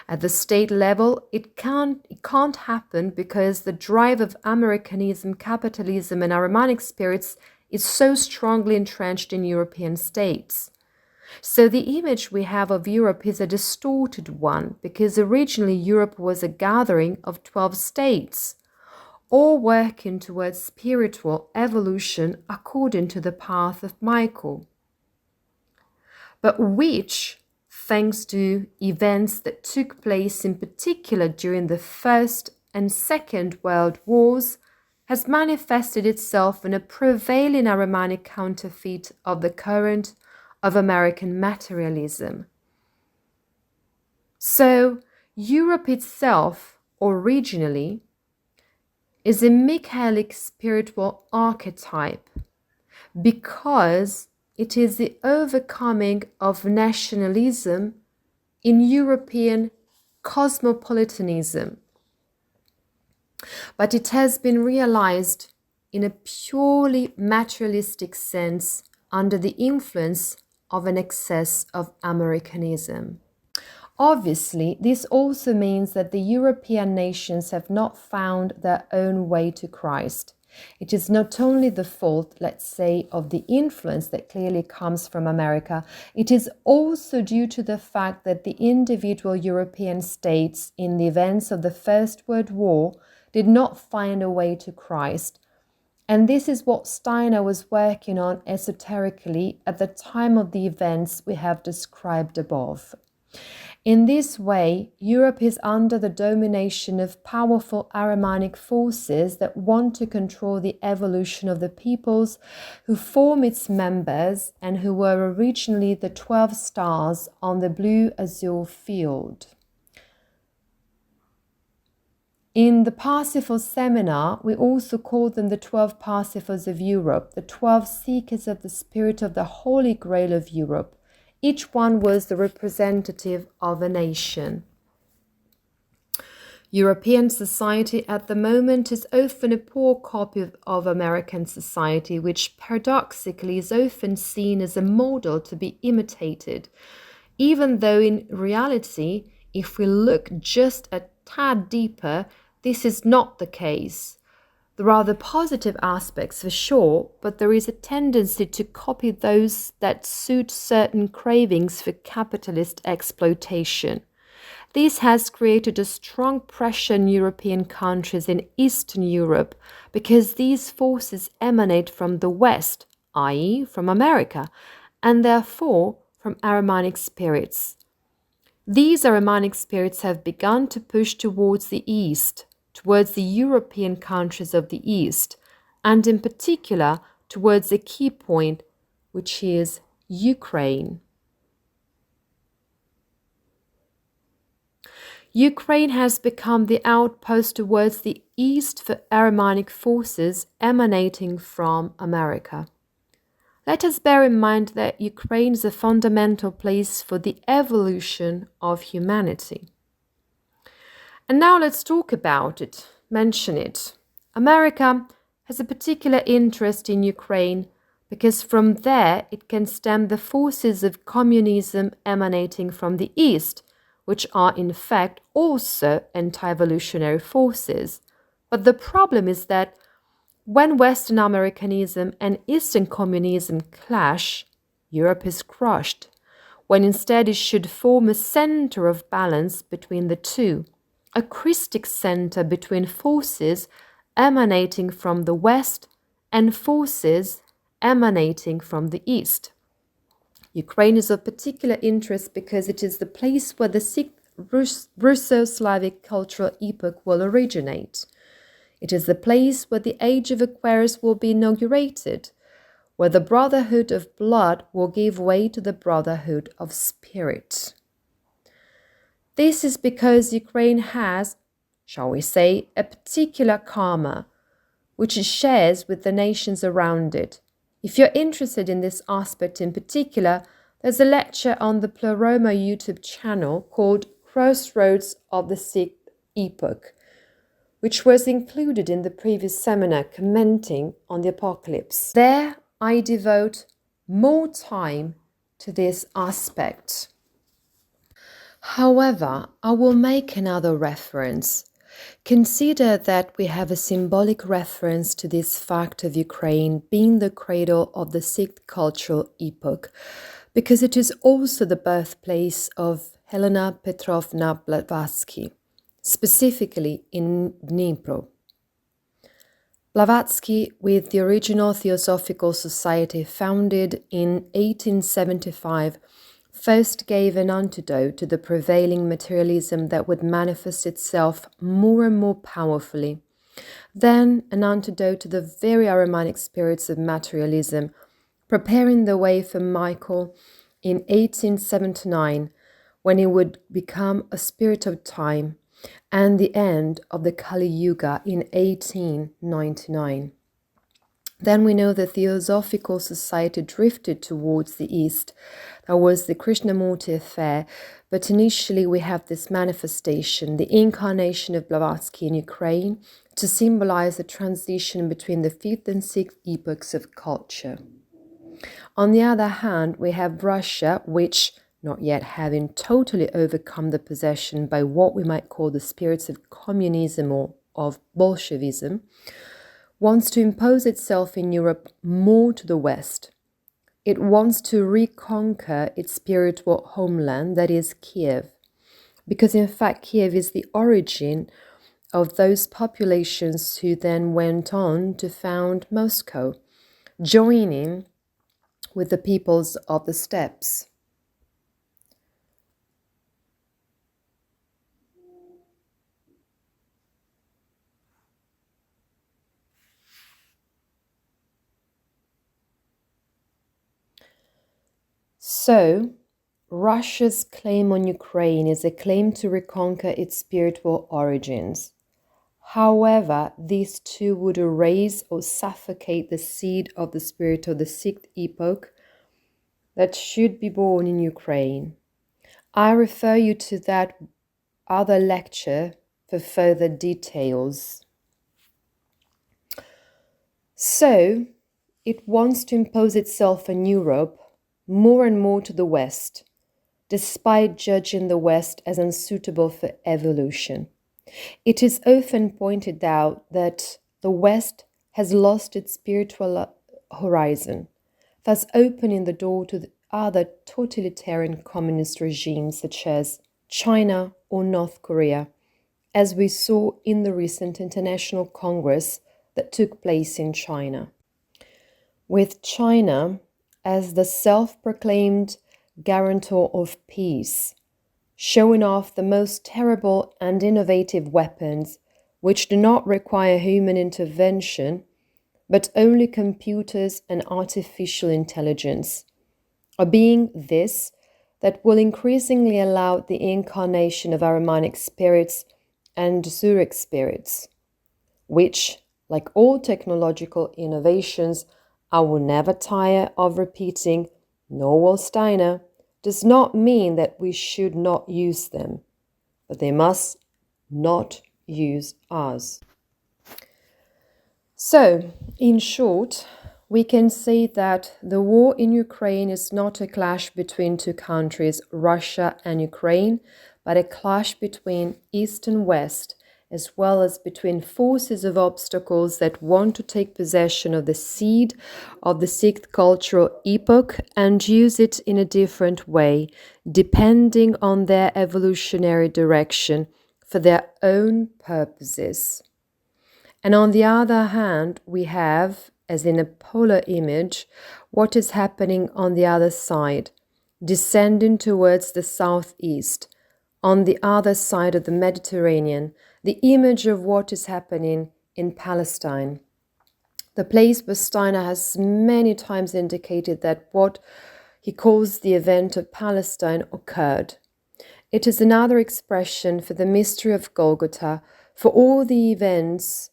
At the state level, it can't happen because the drive of Americanism, capitalism, and Ahrimanic spirits is so strongly entrenched in European states. So the image we have of Europe is a distorted one, because originally Europe was a gathering of 12 states. all working towards spiritual evolution according to the path of Michael, but which, thanks to events that took place in particular during the First and Second World Wars, has manifested itself in a prevailing Ahrimanic counterfeit of the current of American materialism. So, Europe itself, originally, is a Michaelic spiritual archetype because it is the overcoming of nationalism in European cosmopolitanism. But it has been realized in a purely materialistic sense under the influence of an excess of Americanism. Obviously, this also means that the European nations have not found their own way to Christ. It is not only the fault, let's say, of the influence that clearly comes from America, it is also due to the fact that the individual European states in the events of the First World War did not find a way to Christ. And this is what Steiner was working on esoterically at the time of the events we have described above. In this way, Europe is under the domination of powerful Ahrimanic forces that want to control the evolution of the peoples who form its members and who were originally the 12 stars on the blue-azure field. In the Parsifal seminar, we also call them the 12 Parsifals of Europe, the 12 seekers of the spirit of the Holy Grail of Europe. Each one was the representative of a nation. European society at the moment is often a poor copy of American society, which paradoxically is often seen as a model to be imitated, even though in reality, if we look just a tad deeper, this is not the case. There are the positive aspects for sure, but there is a tendency to copy those that suit certain cravings for capitalist exploitation. This has created a strong pressure in European countries in Eastern Europe because these forces emanate from the West, i.e. from America, and therefore from Ahrimanic spirits. These Ahrimanic spirits have begun to push towards the East, towards the European countries of the East, and in particular towards a key point, which is Ukraine. Ukraine has become the outpost towards the East for Ahrimanic forces emanating from America. Let us bear in mind that Ukraine is a fundamental place for the evolution of humanity. And now let's talk about it, mention it. America has a particular interest in Ukraine because from there it can stem the forces of communism emanating from the East, which are in fact also anti-evolutionary forces. But the problem is that when Western Americanism and Eastern communism clash, Europe is crushed, when instead it should form a center of balance between the two, a Christic center between forces emanating from the West and forces emanating from the East. Ukraine is of particular interest because it is the place where the sixth Russo-Slavic cultural epoch will originate. It is the place where the Age of Aquarius will be inaugurated, where the brotherhood of blood will give way to the brotherhood of spirit. This is because Ukraine has, shall we say, a particular karma, which it shares with the nations around it. If you're interested in this aspect in particular, there's a lecture on the Pleroma YouTube channel called Crossroads of the Sixth Epoch, which was included in the previous seminar commenting on the apocalypse. There, I devote more time to this aspect. However, I will make another reference. Consider that we have a symbolic reference to this fact of Ukraine being the cradle of the sixth cultural epoch, because it is also the birthplace of Helena Petrovna Blavatsky, specifically in Dnipro. Blavatsky, with the original Theosophical Society founded in 1875, first gave an antidote to the prevailing materialism that would manifest itself more and more powerfully. Then an antidote to the very Ahrimanic spirits of materialism, preparing the way for Michael in 1879, when he would become a spirit of time, and the end of the Kali Yuga in 1899. Then we know the Theosophical Society drifted towards the east. That was the Krishnamurti affair, but initially we have this manifestation, the incarnation of Blavatsky in Ukraine, to symbolize the transition between the 5th and 6th epochs of culture. On the other hand, we have Russia, which, not yet having totally overcome the possession by what we might call the spirits of communism or of Bolshevism, wants to impose itself in Europe more to the west. It wants to reconquer its spiritual homeland, that is Kiev, because in fact Kiev is the origin of those populations who then went on to found Moscow, joining with the peoples of the steppes. So, Russia's claim on Ukraine is a claim to reconquer its spiritual origins. However, these two would erase or suffocate the seed of the spirit of the 6th epoch that should be born in Ukraine. I refer you to that other lecture for further details. So, it wants to impose itself on Europe more and more to the West, despite judging the West as unsuitable for evolution. It is often pointed out that the West has lost its spiritual horizon, thus opening the door to the other totalitarian communist regimes such as China or North Korea, as we saw in the recent International Congress that took place in China. With China as the self-proclaimed guarantor of peace, showing off the most terrible and innovative weapons which do not require human intervention, but only computers and artificial intelligence, a being this that will increasingly allow the incarnation of Ahrimanic spirits and Zurich spirits, which, like all technological innovations, I will never tire of repeating, nor will Steiner, does not mean that we should not use them, but they must not use us. So, in short, we can say that the war in Ukraine is not a clash between two countries, Russia and Ukraine, but a clash between East and West, as well as between forces of obstacles that want to take possession of the seed of the 6th cultural epoch and use it in a different way, depending on their evolutionary direction for their own purposes. And on the other hand, we have, as in a polar image, what is happening on the other side, descending towards the southeast, on the other side of the Mediterranean, the image of what is happening in Palestine. The place where Steiner has many times indicated that what he calls the event of Palestine occurred. It is another expression for the mystery of Golgotha, for all the events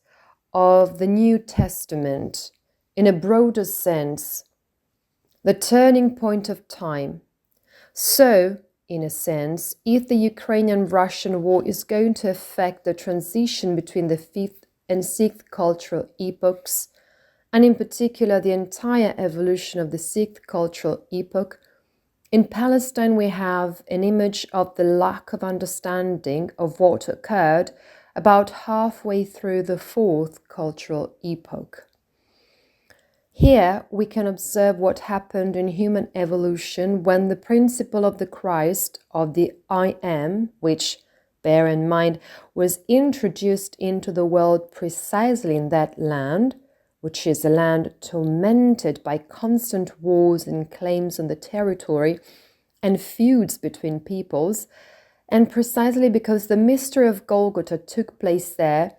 of the New Testament, in a broader sense, the turning point of time. So, in a sense, if the Ukrainian-Russian war is going to affect the transition between the 5th and 6th cultural epochs, and in particular the entire evolution of the 6th cultural epoch, in Palestine we have an image of the lack of understanding of what occurred about halfway through the 4th cultural epoch. Here we can observe what happened in human evolution when the principle of the Christ, of the I am, which bear in mind, was introduced into the world precisely in that land, which is a land tormented by constant wars and claims on the territory and feuds between peoples, and precisely because the mystery of Golgotha took place there,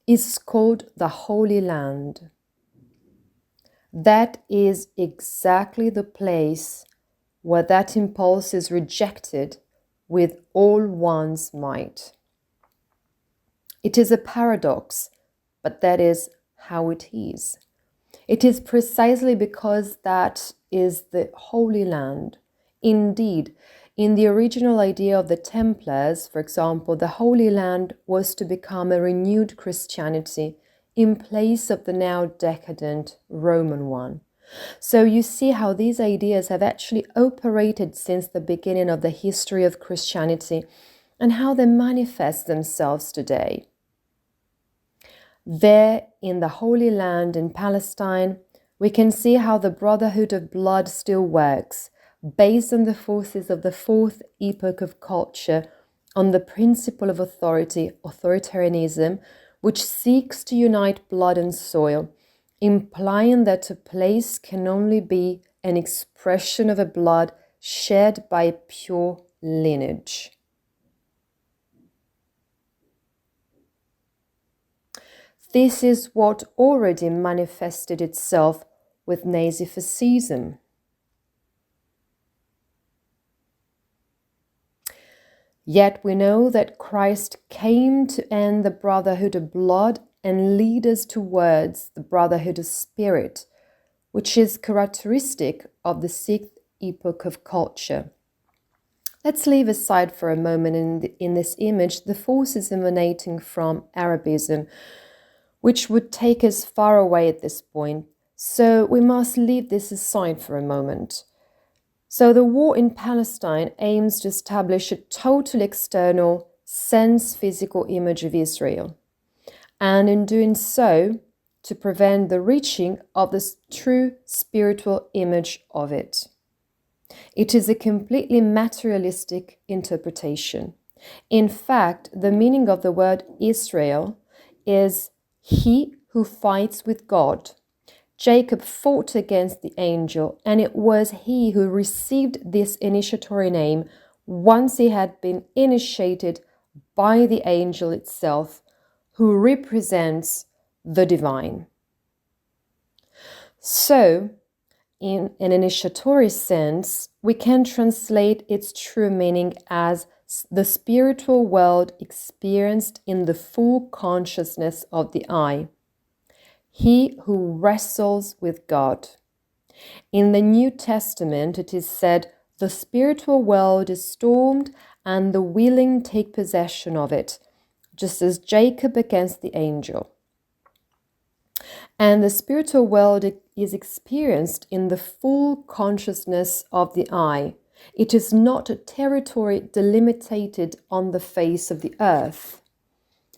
is called the Holy Land. That is exactly the place where that impulse is rejected with all one's might. It is a paradox, but that is how it is. It is precisely because that is the Holy Land. Indeed, in the original idea of the Templars, for example, the Holy Land was to become a renewed Christianity in place of the now decadent Roman one. So you see how these ideas have actually operated since the beginning of the history of Christianity and how they manifest themselves today. There, in the Holy Land in Palestine, we can see how the brotherhood of blood still works, based on the forces of the fourth epoch of culture, on the principle of authority, authoritarianism, which seeks to unite blood and soil, implying that a place can only be an expression of a blood shared by pure lineage. This is what already manifested itself with Nazi-fascism. Yet we know that Christ came to end the brotherhood of blood and lead us towards the brotherhood of spirit, which is characteristic of the sixth epoch of culture. Let's leave aside for a moment in this image the forces emanating from Arabism, which would take us far away at this point, so we must leave this aside for a moment. So the war in Palestine aims to establish a total external, sense-physical image of Israel, and in doing so, to prevent the reaching of the true spiritual image of it. It is a completely materialistic interpretation. In fact, the meaning of the word Israel is he who fights with God. Jacob fought against the angel, and it was he who received this initiatory name once he had been initiated by the angel itself, who represents the divine. So, in an initiatory sense, we can translate its true meaning as the spiritual world experienced in the full consciousness of the I. He who wrestles with God. In the New Testament, it is said, the spiritual world is stormed and the willing take possession of it, just as Jacob against the angel. And the spiritual world is experienced in the full consciousness of the I. It is not a territory delimited on the face of the earth.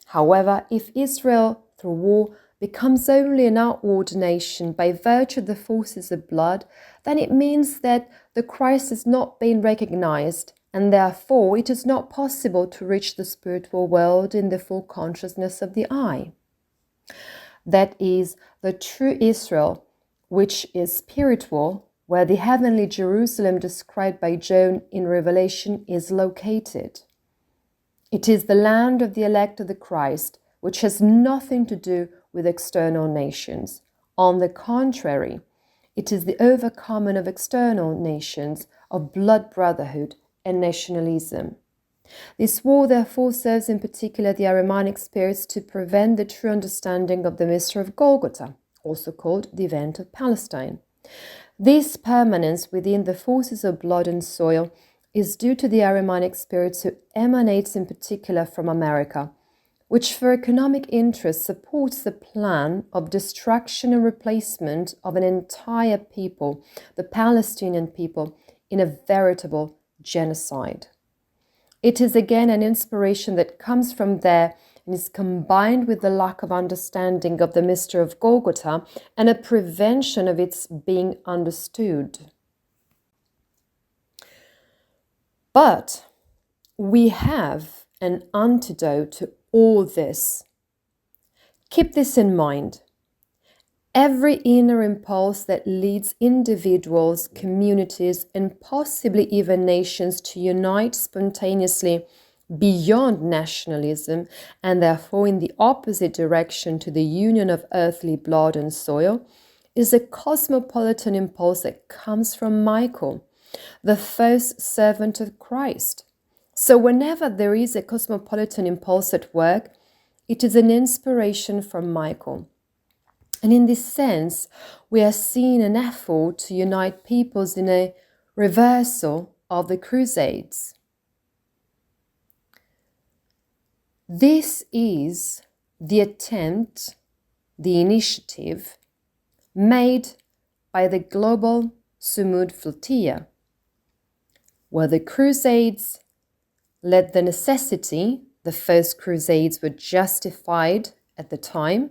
However, if Israel, through war, becomes only an outward nation by virtue of the forces of blood, then it means that the Christ has not been recognized, and therefore it is not possible to reach the spiritual world in the full consciousness of the I. That is, the true Israel, which is spiritual, where the heavenly Jerusalem described by John in Revelation is located. It is the land of the elect of the Christ, which has nothing to do with external nations. On the contrary, it is the overcoming of external nations, of blood brotherhood and nationalism. This war therefore serves in particular the Ahrimanic spirits to prevent the true understanding of the mystery of Golgotha, also called the event of Palestine. This permanence within the forces of blood and soil is due to the Ahrimanic spirits who emanates in particular from America, which for economic interests supports the plan of destruction and replacement of an entire people, the Palestinian people, in a veritable genocide. It is again an inspiration that comes from there and is combined with the lack of understanding of the mystery of Golgotha and a prevention of its being understood. But we have an antidote to all this. Keep this in mind. Every inner impulse that leads individuals, communities, and possibly even nations to unite spontaneously beyond nationalism and therefore in the opposite direction to the union of earthly blood and soil is a cosmopolitan impulse that comes from Michael, the first servant of Christ. So whenever there is a cosmopolitan impulse at work, it is an inspiration from Michael. And in this sense, we are seeing an effort to unite peoples in a reversal of the Crusades. This is the attempt, the initiative made by the global Sumud flotilla, where the Crusades led the necessity, the first Crusades were justified at the time,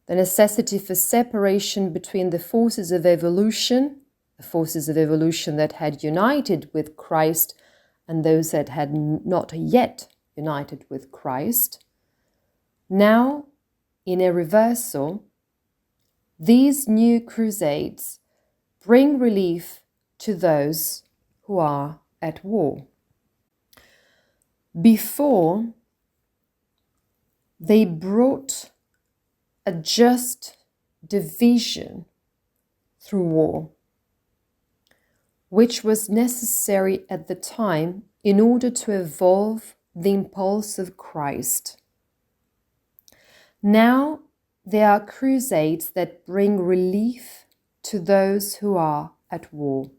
the necessity for separation between the forces of evolution that had united with Christ and those that had not yet united with Christ. Now, in a reversal, these new crusades bring relief to those who are at war. Before, they brought a just division through war, which was necessary at the time in order to evolve the impulse of Christ. Now there are crusades that bring relief to those who are at war.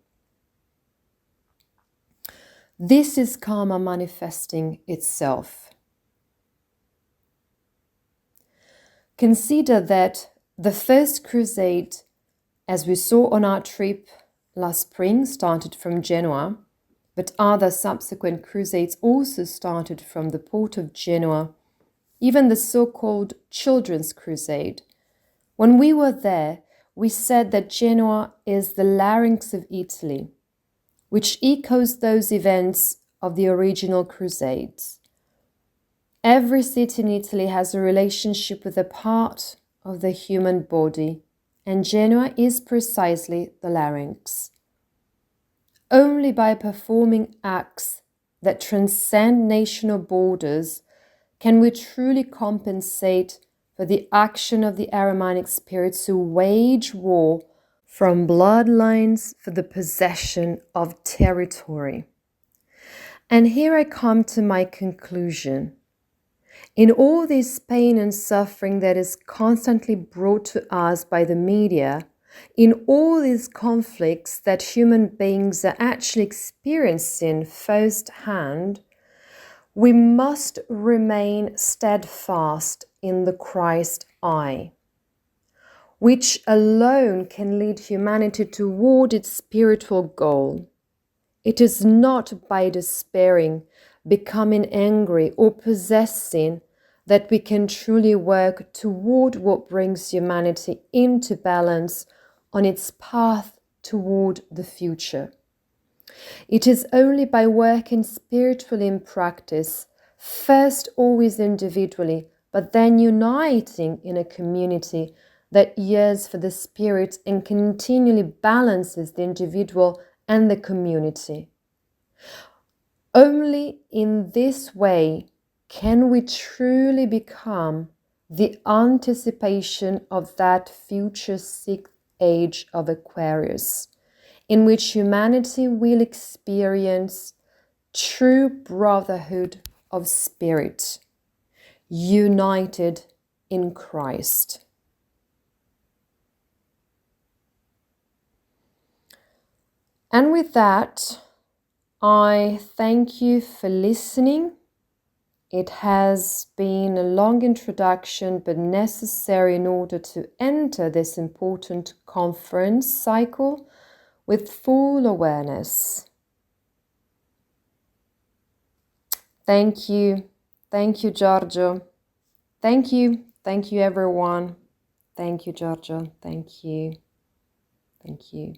This is karma manifesting itself. Consider that the first crusade, as we saw on our trip last spring, started from Genoa, but other subsequent crusades also started from the port of Genoa, even the so-called Children's Crusade. When we were there, we said that Genoa is the larynx of Italy, which echoes those events of the original crusades. Every city in Italy has a relationship with a part of the human body, and Genoa is precisely the larynx. Only by performing acts that transcend national borders can we truly compensate for the action of the Ahrimanic spirits who wage war from bloodlines for the possession of territory. And here I come to my conclusion. In all this pain and suffering that is constantly brought to us by the media, in all these conflicts that human beings are actually experiencing firsthand, we must remain steadfast in the Christ eye, which alone can lead humanity toward its spiritual goal. It is not by despairing, becoming angry, or possessing that we can truly work toward what brings humanity into balance on its path toward the future. It is only by working spiritually in practice, first always individually, but then uniting in a community that yearns for the spirit and continually balances the individual and the community. Only in this way can we truly become the anticipation of that future sixth age of Aquarius, in which humanity will experience true brotherhood of spirit, united in Christ. And with that, I thank you for listening. It has been a long introduction, but necessary in order to enter this important conference cycle with full awareness. Thank you. Thank you, Giorgio. Thank you. Thank you, everyone. Thank you, Giorgio. Thank you. Thank you.